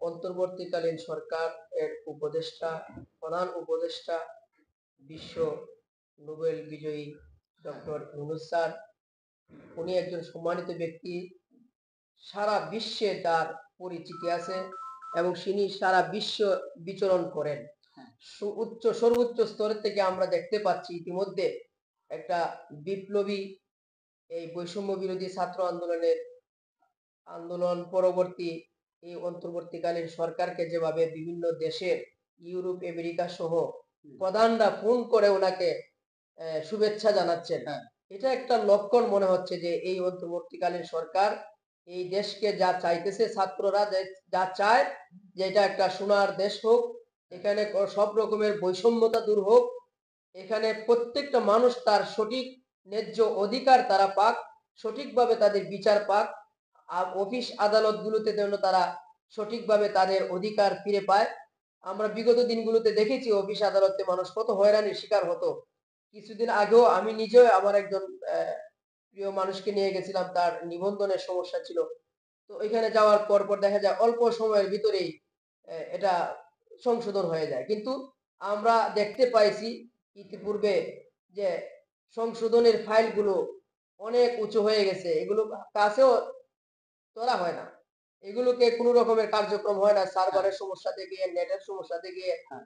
অন্তর্বর্তীকালীন সরকার এর উপদেষ্টা, প্রধান উপদেষ্টা বিশ্ব নোবেল বিজয়ী ডক্টর ইউনূস স্যার, উনি একজন সম্মানিত ব্যক্তি। সারা বিশ্বে তার পরিচিতি আছে এবং তিনি সারা বিশ্ব বিচরণ করেন। হ্যাঁ, সর্বোচ্চ স্তরের থেকে আমরা দেখতে পাচ্ছি ইতিমধ্যে একটা বিপ্লবী এই বৈষম্য বিরোধী ছাত্র আন্দোলন পরবর্তী এই অন্তর্বর্তীকালীন সরকারকে যেভাবে বিভিন্ন দেশের ইউরোপ, আমেরিকা সহ প্রধানরা ফোন করে ওনাকে শুভেচ্ছা জানাচ্ছেন, হ্যাঁ, এটা একটা লক্ষণ মনে হচ্ছে যে এই অন্তর্বর্তীকালীন সরকার এই দেশকে যা চাইতেছে, ছাত্ররা যা চায় যে এটা একটা সোনার দেশ হোক, এখানে সব রকমের বৈষম্যতা দূর হোক, এখানে প্রত্যেকটা মানুষ তার সঠিক ন্যায্য অধিকার তারা পাক, সঠিকভাবে তাদের বিচার পাক, আর অফিস আদালত গুলোতে যেন তারা সঠিকভাবে তাদের অধিকার ফিরে পায়। আমরা বিগত দিনগুলোতে দেখেছি অফিস আদালতে মানুষ কত হয়রানির শিকার হতো। কিছুদিন আগেও আমি নিজেও আমার একজন প্রিয় মানুষকে নিয়ে গেছিলাম, তার নিবন্ধনের সমস্যা ছিল। তো এখানে যাওয়ার পর পর দেখা যায় অল্প সময়ের ভিতরেই এটা সংশোধন হয়ে যায়, কিন্তু আমরা দেখতে পাইছি ইতিপূর্বে যে সংশোধনের ফাইলগুলো অনেক উঁচু হয়ে গেছে, এগুলো কাছেও তোলা হয় না, এগুলোকে কোনো রকমের কার্যক্রম হয় না, হ্যাঁ, সার্ভারের সমস্যা থেকে, নেটের সমস্যা থেকে হ্যাঁ,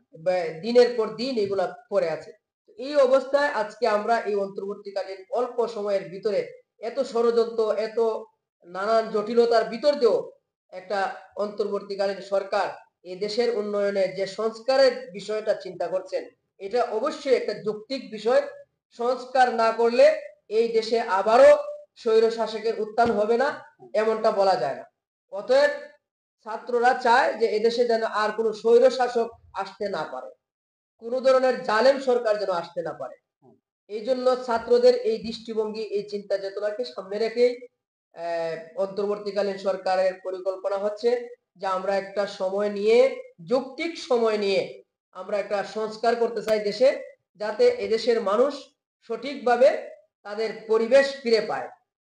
দিনের পর দিন এগুলা পড়ে আছে। এই অবস্থায় আজকে আমরা এই অন্তর্বর্তীকালীন অল্প সময়ের ভিতরে এত ষড়যন্ত্র, এত নানান জটিলতার ভিতর দিয়েও একটা অন্তর্বর্তীকালীন সরকার এই দেশের উন্নয়নে যে সংস্কারের বিষয়টা চিন্তা করছেন, এটা অবশ্যই একটা যৌক্তিক বিষয়। সংস্কার না করলে এই দেশে আবারও স্বৈর শাসকের উত্থান হবে না, এমনটা বলা যায় না। অতএব ছাত্ররা চায় যে এদেশে যেন আর কোনো স্বৈর শাসক আসতে না পারে, কোনো ধরনের জালেম সরকার যেন আসতে না পারে। এই জন্য ছাত্রদের এই দৃষ্টিভঙ্গি, এই চিন্তা চেতনাকে সামনে রেখেই অন্তর্বর্তীকালীন সরকারের পরিকল্পনা হচ্ছে যে আমরা একটা সময় নিয়ে, যৌক্তিক সময় নিয়ে আমরা একটা সংস্কার করতে চাই দেশে, যাতে এদেশের মানুষ সঠিকভাবে তাদের পরিবেশ ফিরে পায়।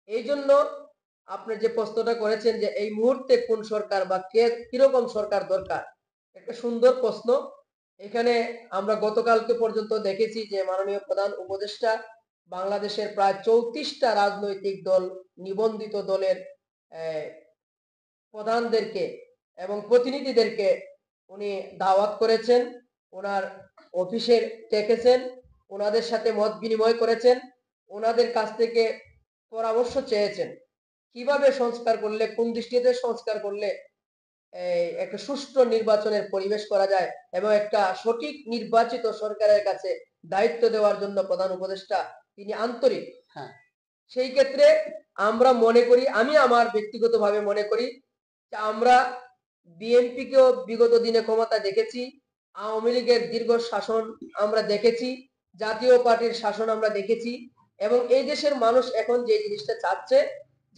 এই জন্য আপনি যে প্রশ্নটা করেছেন যে এই মুহূর্তে কোন সরকার বা কে কিরকম সরকার দরকার, একটা সুন্দর প্রশ্ন। এখানে আমরা গতকালকে পর্যন্ত দেখেছি যে মাননীয় প্রধান উপদেষ্টা বাংলাদেশের প্রায় 34টা রাজনৈতিক দল, নিবন্ধিত দলের প্রধানদেরকে এবং প্রতিনিধিদেরকে উনি দাওয়াত করেছেন, ওনার অফিসে ডেকেছেন, ওনাদের সাথে মত বিনিময় করেছেন, ওনাদের কাছ থেকে পরামর্শ চেয়েছেন কিভাবে সংস্কার করলে, কোন দৃষ্টিতে সংস্কার করলে একটা সুষ্ঠু নির্বাচনের পরিবেশ করা যায় এবং একটা সঠিক নির্বাচিত সরকারের কাছে দায়িত্ব দেওয়ার জন্য প্রধান উপদেষ্টা তিনি আন্তরিক। হ্যাঁ, সেই ক্ষেত্রে আমরা মনে করি, আমি আমার ব্যক্তিগতভাবে মনে করি যে আমরা বিএনপিকেও বিগত দিনে ক্ষমতা দেখেছি, আওয়ামী লীগের দীর্ঘ শাসন আমরা দেখেছি, জাতীয় পার্টির শাসন আমরা দেখেছি, এবং এই দেশের মানুষ এখন যে জিনিসটা চাচ্ছে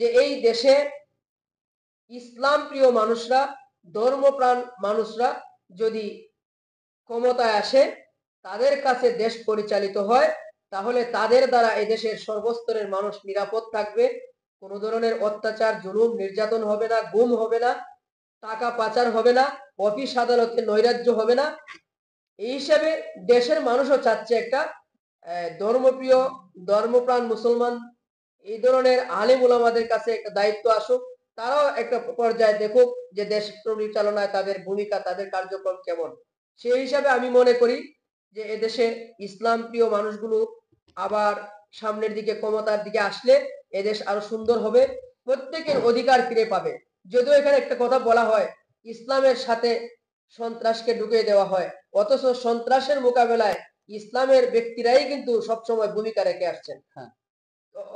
যে এই দেশে ইসলাম প্রিয় মানুষরা, ধর্মপ্রাণ মানুষরা যদি ক্ষমতায় আসে, তাদের কাছে দেশ পরিচালিত হয়, তাহলে তাদের দ্বারা এদেশের সর্বস্তরের মানুষ নিরাপদ থাকবে, কোনো ধরনের অত্যাচার, জুলুম, নির্যাতন হবে না, গুম হবে না, টাকা পাচার হবে না, অফিস আদালতে নৈরাজ্য হবে না। এই হিসাবে দেশের মানুষও চাচ্ছে একটা ধর্মপ্রিয়, ধর্মপ্রাণ মুসলমান, এই ধরনের আলেম ওলামাদের কাছে একটা দায়িত্ব আসুক, তারাও একটা পর্যায়ে দেখুক যে দেশ পরিচালনায় তাদের ভূমিকা, তাদের কার্যক্রম কেমন। সেই হিসাবে আমি মনে করি যে এদেশে ইসলাম প্রিয় মানুষগুলো আবার সামনের দিকে, ক্ষমতার দিকে আসলে এদেশ আরো সুন্দর হবে, প্রত্যেকের অধিকার ফিরে পাবে। যদিও এখানে একটা কথা বলা হয়, ইসলামের সাথে সন্ত্রাসকে ঢুকিয়ে দেওয়া হয়, অথচ সন্ত্রাসের মোকাবেলায় ইসলামের ব্যক্তিরাই কিন্তু সবসময় ভূমিকা রেখে আসছেন। হ্যাঁ,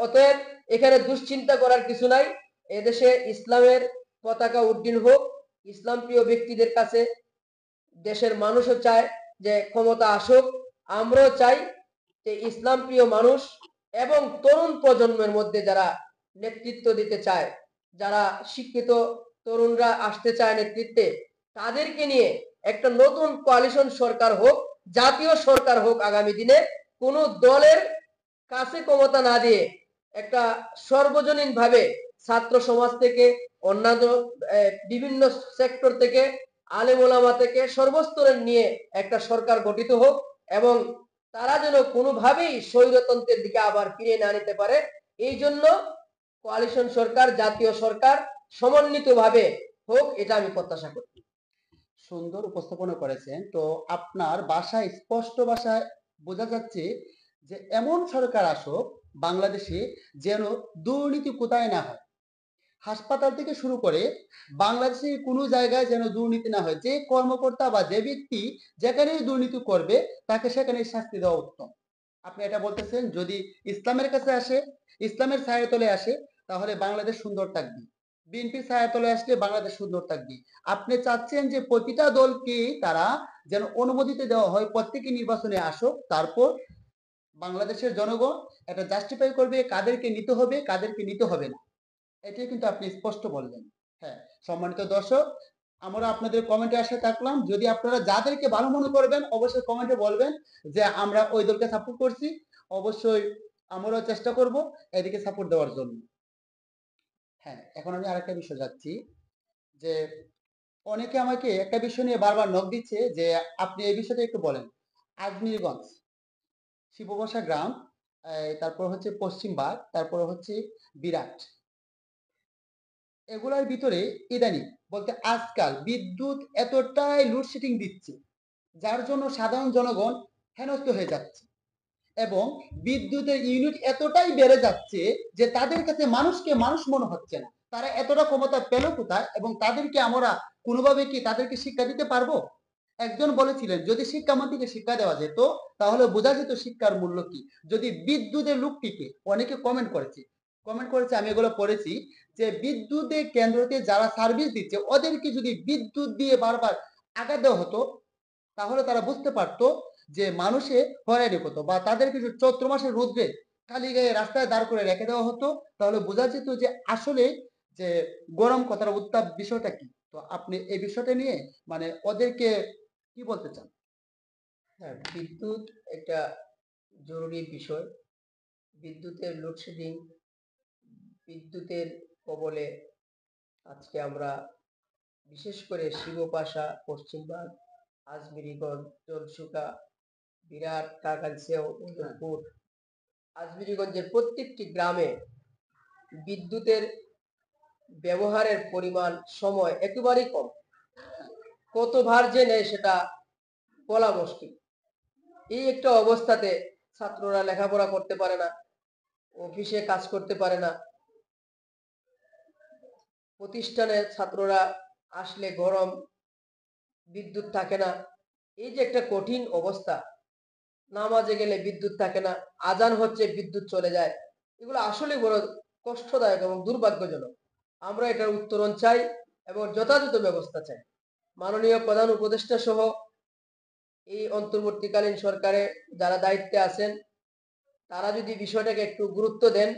অতএব এখানে দুশ্চিন্তা করার কিছু নাই, এদেশে ইসলামের পতাকা উড্ডীন হোক, ইসলাম প্রিয় ব্যক্তিদের কাছে দেশের মানুষও চায় যে ক্ষমতা আসুক, আমরাও চাই যে ইসলাম প্রিয় মানুষ এবং তরুণ প্রজন্মের মধ্যে যারা নেতৃত্ব দিতে চায়, যারা শিক্ষিত তরুণরা আসতে চায় নেতৃত্বে, তাদেরকে নিয়ে একটা নতুন কোয়ালিশন সরকার হোক, জাতীয় সরকার হোক আগামী দিনে, কোন দলের কাছে ক্ষমতা না দিয়ে একটা সর্বজনীন ভাবে ছাত্র সমাজ থেকে, অন্যান্য বিভিন্ন সেক্টর থেকে, আলেম ওলামা থেকে, সর্বস্তরের নিয়ে একটা সরকার গঠিত হোক এবং তারা যেন কোনোভাবেই স্বৈরতন্ত্রের দিকে আবার ফিরে না নিতে পারে। এই জন্য কোয়ালিশন সরকার, জাতীয় সরকার সমন্বিতভাবে হোক, এটা আমি প্রত্যাশা করি। সুন্দর উপস্থাপনা করেছেন। তো আপনার ভাষায়, স্পষ্ট ভাষায় বোঝা যাচ্ছে যে এমন সরকার আসুক বাংলাদেশে যেন দুর্নীতি কোথায় না হয়। হাসপাতাল থেকে শুরু করে বাংলাদেশের কোনো জায়গায় যেন দুর্নীতি না হয়। যে কর্মকর্তা বা যে ব্যক্তি যেখানেই দুর্নীতি করবে তাকে সেখানেই শাস্তি দেওয়া উত্তম। আপনি এটা বলতেছেন যদি ইসলামের কাছে আসে, ইসলামের ছায়াতলে আসে, তাহলে বাংলাদেশ সুন্দর থাকবে। বিএনপির ছায়াতলে আসলে বাংলাদেশ সুন্দর থাকবে। আপনি চাচ্ছেন যে প্রতিটা দলকে তারা যেন অনুমোদিত দেওয়া হয়, প্রত্যেকে নির্বাচনে আসুক, তারপর বাংলাদেশের জনগণ এটা জাস্টিফাই করবে কাদেরকে নিতে হবে, কাদেরকে নিতে হবে না। এটাই কিন্তু আপনি স্পষ্ট বললেন। হ্যাঁ, সম্মানিত দর্শক, আমরা আপনাদের কমেন্টে আশা থাকলাম। যদি আপনারা যাদেরকে ভালো মনে করবেন অবশ্যই কমেন্টে বলবেন যে আমরা ওই দলকে সাপোর্ট করছি। অবশ্যই আমরাও চেষ্টা করব এদিকে সাপোর্ট দেওয়ার জন্য। হ্যাঁ, এখন আমি আরেকটা বিষয় যাচ্ছি যে অনেকে আমাকে একটা বিষয় নিয়ে বারবার নক দিচ্ছে যে আপনি এই বিষয়টা একটু বলেন। আজমিরগঞ্জ, শিববসা গ্রাম, তারপর হচ্ছে পশ্চিমবাগ, তারপর হচ্ছে বিরাট, এগুলোর ভিতরে ইদানিং বলতে আজকাল বিদ্যুৎ এতটাই লোডশেডিং দিচ্ছে যার জন্য সাধারণ জনগণ হেনস্থ হয়ে যাচ্ছে। এবং বিদ্যুতের ইউনিট এতটাই বেড়ে যাচ্ছে যে তাদের কাছে মানুষকে মানুষ মনে হচ্ছে না। তারা এতটা ক্ষমতা পেল কোথায় এবং তাদেরকে আমরা কোনোভাবে কি তাদেরকে শিক্ষা দিতে পারবো? একজন বলেছিলেন যদি শিক্ষামন্ত্রীকে শিক্ষা দেওয়া যেত তাহলে বোঝা যেত শিক্ষার মূল্য কি। যদি বিদ্যুতের লোকটিকে অনেকে কমেন্ট করেছে আমি এগুলো পড়েছি যে বিদ্যুতের কেন্দ্রতে যারা সার্ভিস দিচ্ছে ওদেরকে যদি বিদ্যুৎ দিয়ে বারবার আঘাত দেওয়া হতো তাহলে তারা বুঝতে পারতো যে মানুষে হয়রানি হতো, বা তাদেরকে যদি চৈত্র মাসের রোদ্রে খালি গায়ে রাস্তায় দাঁড় করে রেখে দেওয়া হতো তাহলে বোঝা যেত যে আসলে যে গরম কথার উত্তাপ বিষয়টা কি। তো আপনি এই বিষয়টা নিয়ে মানে ওদেরকে কি বলতে চান? হ্যাঁ, বিদ্যুৎ একটা জরুরি বিষয়। বিদ্যুতের লোডশেডিং, বিদ্যুতের কবলে আজকে আমরা বিশেষ করে শিবপাশা, পশ্চিমবাগ, আজমিরিগঞ্জ, জলসুকা, বিরাট, কাকালসেও, উদয়পুর, আজমিরিগঞ্জের প্রত্যেকটি গ্রামে বিদ্যুতের ব্যবহারের পরিমাণ সময় একেবারেই কম। কতবার যে নেয় সেটা বলা মুশকিল। এই একটা অবস্থাতে ছাত্ররা লেখাপড়া করতে পারে না, অফিসে কাজ করতে পারে না, প্রতিষ্ঠানে ছাত্ররা আসলে গরম, বিদ্যুৎ থাকে না। এই যে একটা কঠিন অবস্থা, নামাজে গেলে বিদ্যুৎ থাকে না, আজান হচ্ছে বিদ্যুৎ চলে যায়, এগুলো আসলে বড় কষ্টদায়ক এবং দুর্ভাগ্যজনক। আমরা এটার উত্তরণ চাই এবং যথাযথ ব্যবস্থা চাই। মাননীয় প্রধান উপদেষ্টা সহ এই অন্তর্বর্তীকালীন সরকারে যারা দায়িত্বে আছেন তারা যদি বিষয়টাকে একটু গুরুত্ব দেন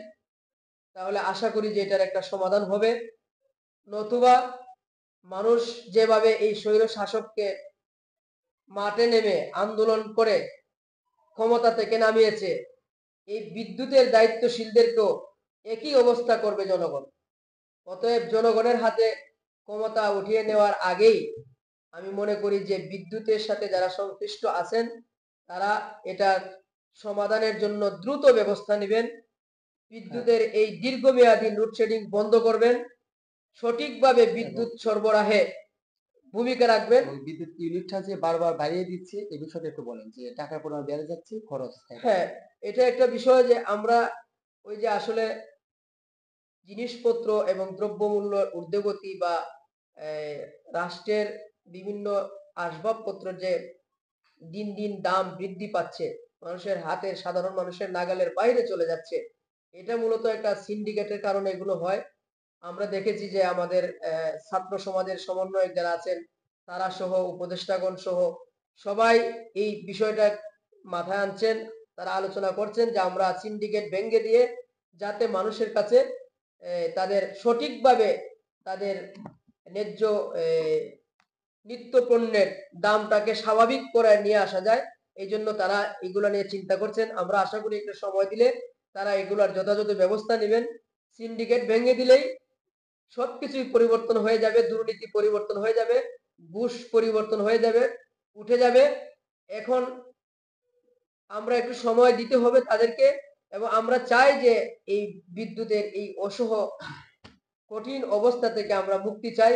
তাহলে আশা করি যে এটার একটা সমাধান হবে। নতুবা মানুষ যেভাবে এই স্বৈর শাসককে মাঠে নেমে আন্দোলন করে ক্ষমতা থেকে নামিয়েছে, এই বিদ্যুতের দায়িত্বশীলদেরকেও একই অবস্থা করবে জনগণ। অতএব জনগণের হাতে ক্ষমতা উঠিয়ে নেওয়ার আগেই আমি মনে করি যে বিদ্যুতের সাথে যারা সংশ্লিষ্ট আছেন তারা এটার সমাধানের জন্য দ্রুত ব্যবস্থা নেবেন। বিদ্যুতের এই দীর্ঘমেয়াদী লোডশেডিং বন্ধ করবেন, সঠিকভাবে বিদ্যুৎ সরবরাহে ভূমিকা রাখবেন। ওই বিদ্যুৎ ইউনিটটা যে বারবার বাড়িয়ে দিচ্ছে এই বিষয়টা একটু বলেন যে টাকার পরিমাণ বেড়ে যাচ্ছে খরচ। হ্যাঁ, এটা একটা বিষয় যে আমরা ওই যে আসলে জিনিসপত্র এবং দ্রব্যমূল্য ঊর্ধ্বগতি বা রাষ্ট্রের বিভিন্ন আসবাবপত্র যে দিন দিন দাম বৃদ্ধি পাচ্ছে, মানুষের হাতে, সাধারণ মানুষের নাগালের বাইরে চলে যাচ্ছে, এটা মূলত একটা সিন্ডিকেটের কারণে এগুলো হয়। আমরা দেখেছি যে আমাদের ছাত্র সমাজের সমন্বয়ক যারা আছেন তারা সহ, উপদেষ্টাগণ সহ সবাই এই বিষয়টা মাথায় আনছেন, তারা আলোচনা করছেন যে আমরা সিন্ডিকেট ভেঙে দিয়ে যাতে মানুষের কাছে তাদের সঠিকভাবে তাদের ন্যায্য নিত্য পণ্যের দামটাকে স্বাভাবিক করে নিয়ে আসা যায়, এই জন্য তারা এগুলো নিয়ে চিন্তা করছেন। আমরা আশা করি একটু সময় দিলে তারা এগুলোর যথাযথ ব্যবস্থা নেবেন। সিন্ডিকেট ভেঙে দিলেই সবকিছুই পরিবর্তন হয়ে যাবে, দুর্নীতি পরিবর্তন হয়ে যাবে, ঘুষ পরিবর্তন হয়ে যাবে, উঠে যাবে। এখন আমরা একটু সময় দিতে হবে তাদেরকে এবং আমরা চাই যে এই বিদ্যুতের এই অসহ কঠিন অবস্থা থেকে আমরা মুক্তি চাই।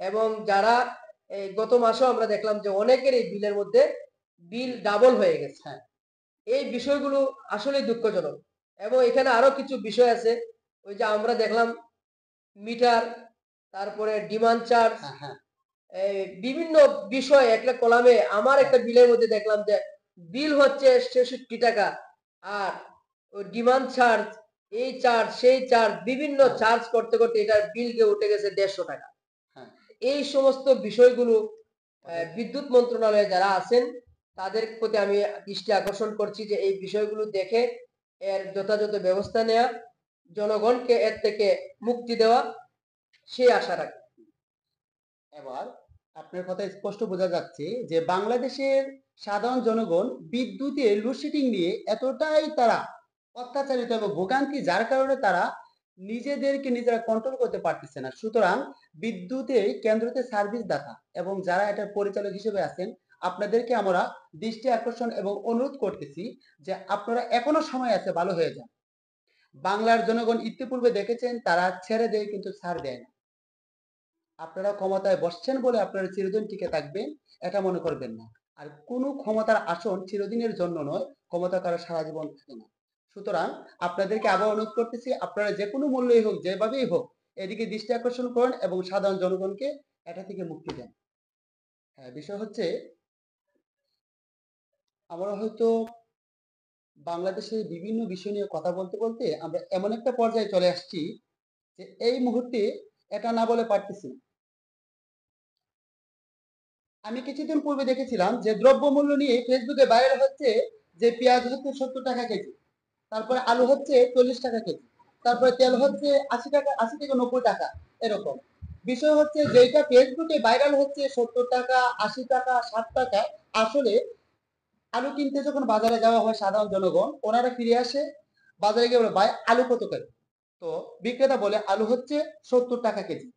এবং যারা এই গত মাসেও আমরা দেখলাম যে অনেকের এই বিলের মধ্যে বিল ডাবল হয়ে গেছে। হ্যাঁ, এই বিষয়গুলো আসলে দুঃখজনক। এবং এখানে আরো কিছু বিষয় আছে, ওই যে আমরা দেখলাম মিটার, তারপরে ডিমান্ড চার্জ, হ্যাঁ, হ্যাঁ, বিভিন্ন বিষয় একটা কলামে আমার একটা বিলের মধ্যে দেখলাম যে বিল হচ্ছে 66 টাকা, আর ওই ডিমান্ড চার্জ, এই চার্জ সেই চার্জ, বিভিন্ন হ্যাঁ, চার্জ করতে করতে এটার বিল কে উঠে গেছে 150 টাকা। হ্যাঁ। এই সমস্ত বিষয়গুলো বিদ্যুৎ মন্ত্রণালয়ে যারা আছেন তাদের প্রতি আমি দৃষ্টি আকর্ষণ করছি যে এই বিষয়গুলো দেখে এর যথাযথ ব্যবস্থা নেওয়া, জনগণকে এর থেকে মুক্তি দেওয়া, সেই আশা রাখি। এবার আপনার কথা স্পষ্ট বোঝা যাচ্ছে যে বাংলাদেশের সাধারণ জনগণ বিদ্যুতের লোডশেডিং নিয়ে এতটাই তারা অত্যাচারিত এবং ভোগান্তি, যার কারণে তারা নিজেদেরকে নিজেরা কন্ট্রোল করতে পারতেছে না। সুতরাং বিদ্যুতের কেন্দ্রতে সার্ভিস দাতা এবং যারা এটার পরিচালক হিসেবে আছেন আপনাদেরকে আমরা দৃষ্টি আকর্ষণ এবং অনুরোধ করতেছি যে আপনারা এখনো সময় আছে, ভালো হয়ে যান। বাংলার জনগণ ইতিপূর্বে দেখেছেন তারা ছেড়ে দেয় কিন্তু ছাড় দেয় না। আপনারা ক্ষমতায় বসছেন বলে আপনারা চিরদিন টিকে থাকবেন এটা মনে করবেন না। আর কোনো ক্ষমতার আসন চিরদিনের জন্য নয়, ক্ষমতা কারো সারা জীবন থাকে না। সুতরাং আপনাদেরকে আবার অনুরোধ করতেছি, আপনারা যে কোনো মূল্যই হোক, যেভাবেই হোক, এদিকে দৃষ্টি আকর্ষণ করেন এবং সাধারণ জনগণকে এটা থেকে মুক্তি দেন। হ্যাঁ, বিষয় হচ্ছে আমরা হয়তো বাংলাদেশের বিভিন্ন বিষয় নিয়ে কথা বলতে বলতে আমরা এমন একটা পর্যায়ে চলে আসছি যে এই মুহূর্তে এটা না বলে পারতেছি না। আমি কিছুদিন পূর্বে দেখেছিলাম যে দ্রব্যমূল্য নিয়ে ফেসবুকে ভাইরাল হচ্ছে যে পেঁয়াজ হচ্ছে 70 টাকা কেজি, তারপরে আলু হচ্ছে 40 টাকা কেজি, তারপরে তেল হচ্ছে 80 টাকা, 80 থেকে 90 টাকা, এরকম। বিষয় হচ্ছে যেটা ফেসবুকে ভাইরাল হচ্ছে 70 টাকা, 80 টাকা, 60 টাকা, আসলে আলু কিনতে যখন বাজারে যাওয়া হয় সাধারণ জনগণ, ওনারা ফিরে আসে, বাজারে গিয়ে বলে ভাই আলু কত করে? তো বিক্রেতা বলে আলু হচ্ছে 70 টাকা কেজি।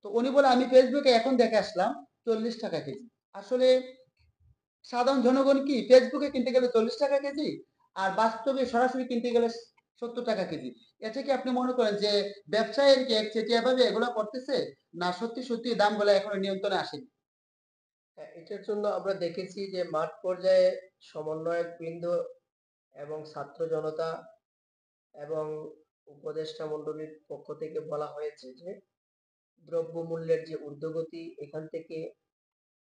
তো উনি বলে আমি ফেসবুকে এখন দেখে আসলাম 40 টাকা কেজি। আসলে সাধারণ জনগণ কি ফেসবুকে কিনতে গেলে 40 টাকা কেজি, আর বাস্তবে সরাসরি কিনতে গেলে 70 টাকা কেজি? এটা কি আপনি মনে করেন যে ব্যবসায়ীর কি একচেটিয়া ভাবে এগুলো করতেছে, না সত্যি সত্যি দামগুলো এখনো নিয়ন্ত্রণে আসেনি? হ্যাঁ, এটার জন্য আমরা দেখেছি যে মাঠ পর্যায়ে সমন্বয়ক বৃন্দ এবং ছাত্র জনতা এবং উপদেষ্টা মণ্ডলীর পক্ষ থেকে বলা হয়েছে যে দ্রব্যমূল্যের যে ঊর্ধ্বগতি, এখান থেকে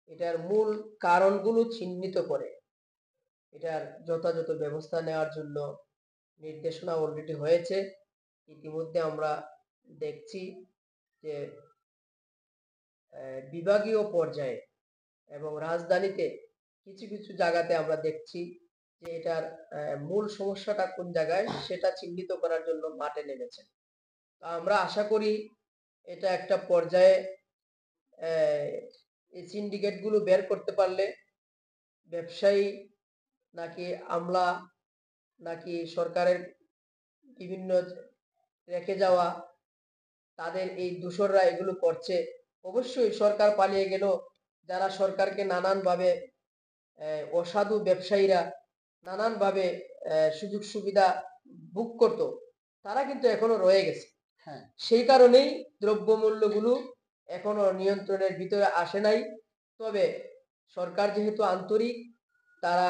এটার মূল কারণগুলো চিহ্নিত করে এটার যথাযথ ব্যবস্থা নেওয়ার জন্য নির্দেশনা অলরেডি হয়েছে। ইতিমধ্যে আমরা দেখছি যে বিভাগীয় পর্যায়ে এবং রাজধানীতে কিছু কিছু জায়গাতে আমরা দেখছি যে এটার মূল সমস্যাটা কোন জায়গায় সেটা চিহ্নিত করার জন্য মাঠে নেমেছে। তা আমরা আশা করি এটা একটা পর্যায়ে এই সিন্ডিকেট গুলো বের করতে পারলে ব্যবসায়ী নাকি আমলা নাকি সরকারের বিভিন্ন রেখে যাওয়া তাদের এই দূষররা এগুলো করছে, অবশ্যই সরকার পালিয়ে গেল, যারা সরকারকে নানানভাবে অসাধু ব্যবসায়ীরা নানানভাবে সুযোগ সুবিধা ভোগ করত, তারা কিন্তু এখনো রয়ে গেছে। হ্যাঁ, সেই কারণেই দ্রব্যমূল্যগুলো এখনো নিয়ন্ত্রণের ভিতরে আসে নাই। তবে সরকার যেহেতু আন্তরিক, তারা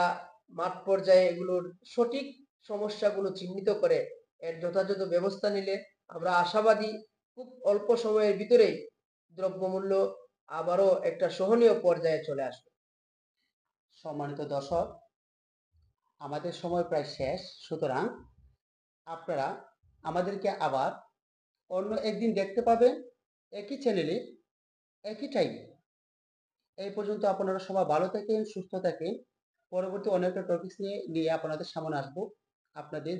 মাঠ পর্যায়ে এগুলোর সঠিক সমস্যাগুলো চিহ্নিত করে এর যথাযথ ব্যবস্থা নিলে আমরা আশাবাদী খুব অল্প সময়ের ভিতরেই দ্রব্যমূল্য আবারও একটা সহনীয় পর্যায়ে চলে আসবে। সম্মানিত দর্শক, আমাদের সময় প্রায় শেষ। সুতরাং আপনারা আমাদেরকে আবার অন্য একদিন দেখতে পাবেন, একই চ্যানেলে, একই টাইমে। এই পর্যন্ত আপনারা সবাই ভালো থাকেন, সুস্থ থাকেন। পরবর্তী অন্য একটা টপিকস নিয়ে নিয়ে আপনাদের সামনে আসবো, আপনাদের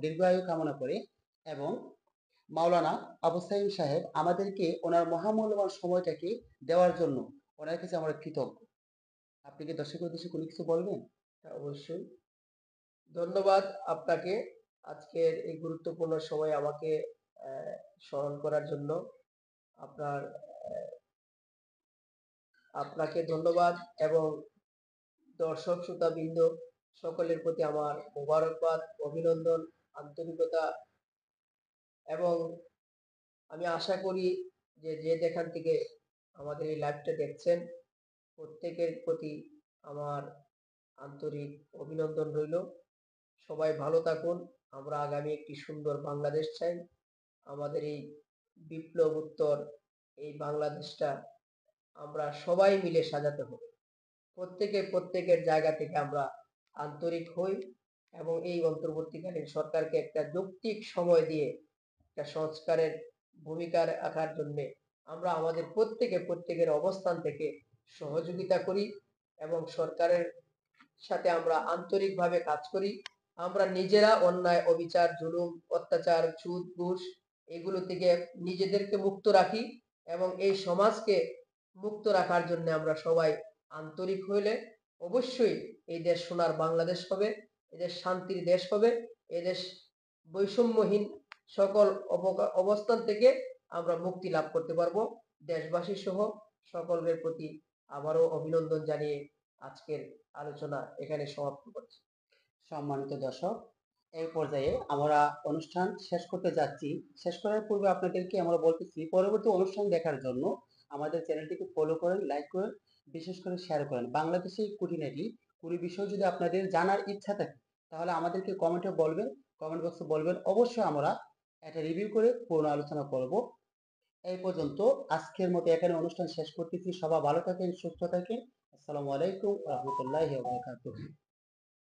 দীর্ঘায়ু কামনা করে। এবং মাওলানা আবু সাইদ সাহেব আমাদেরকে ওনার মহামূল্যবান সময়টাকে দেওয়ার জন্য ওনার কাছে আমরা কৃতজ্ঞ। আপনি কি দর্শকের উদ্দেশ্যে কোনো কিছু বলবেন? হ্যাঁ, অবশ্যই। ধন্যবাদ আপনাকে আজকের এই গুরুত্বপূর্ণ সময় আমাকে আহ, স্মরণ করার জন্য। আপনার আপনাকে ধন্যবাদ এবং দর্শক শ্রোতাবৃন্দ সকলের প্রতি আমার মোবারকবাদ, অভিনন্দন, আন্তরিকতা। এবং আমি আশা করি যে যে যেখান থেকে আমাদের এই লাইভটা দেখছেন প্রত্যেকের প্রতি আমার আন্তরিক অভিনন্দন রইল। সবাই ভালো থাকুন। আমরা আগামী একটি সুন্দর বাংলাদেশ চাই। আমাদের এই বিপ্লব উত্তর এই বাংলাদেশটা আমরা সবাই মিলে সাজাতে হবে। প্রত্যেকের জায়গা থেকে আমরা আন্তরিক হই এবং এই অন্তর্বর্তীকালীন সরকারকে একটা যৌক্তিক সময় দিয়ে একটা সংস্কারের ভূমিকা রাখার জন্য আমরা আমাদের প্রত্যেকের অবস্থান থেকে সহযোগিতা করি এবং সরকারের সাথে আমরা আন্তরিকভাবে কাজ করি। আমরা নিজেরা অন্যায়, অবিচার, জুলুম, অত্যাচার, সুদ, ঘুষ এগুলো থেকে নিজেদেরকে মুক্ত রাখি এবং এই সমাজকে মুক্ত রাখার জন্য আমরা সবাই আন্তরিক হইলে অবশ্যই এই দেশ সোনার বাংলাদেশ হবে, এদেশ শান্তির দেশ হবে, এদেশ বৈষম্যহীন সকল অবস্থান থেকে আমরা মুক্তি লাভ করতে পারবো। দেশবাসী সহ সকলের প্রতি আবারও অভিনন্দন জানিয়ে আজকের আলোচনা এখানে সমাপ্ত করছি। সম্মানিত দর্শক, এই পর্যায়ে আমরা অনুষ্ঠান শেষ করতে যাচ্ছি। শেষ করার পূর্বে আপনাদেরকে আমরা বলতেছি পরবর্তী অনুষ্ঠান দেখার জন্য আমাদের চ্যানেলটিকে ফলো করেন, লাইক করেন, বিশেষ করে শেয়ার করেন। বাংলাদেশে খুঁটিনাটি কোনো বিষয় যদি আপনাদের জানার ইচ্ছা থাকে তাহলে আমাদেরকে কমেন্টে বলবেন, কমেন্ট বক্সে বলবেন। অবশ্যই আমরা একটা রিভিউ করে পূর্ণ আলোচনা করব। এই পর্যন্ত আজকের মতো এখানে অনুষ্ঠান শেষ করতেছি। সবাই ভালো থাকেন, সুস্থ থাকেন। আসসালামু আলাইকুম ওয়া রাহমাতুল্লাহি ওয়া বারাকাতুহু।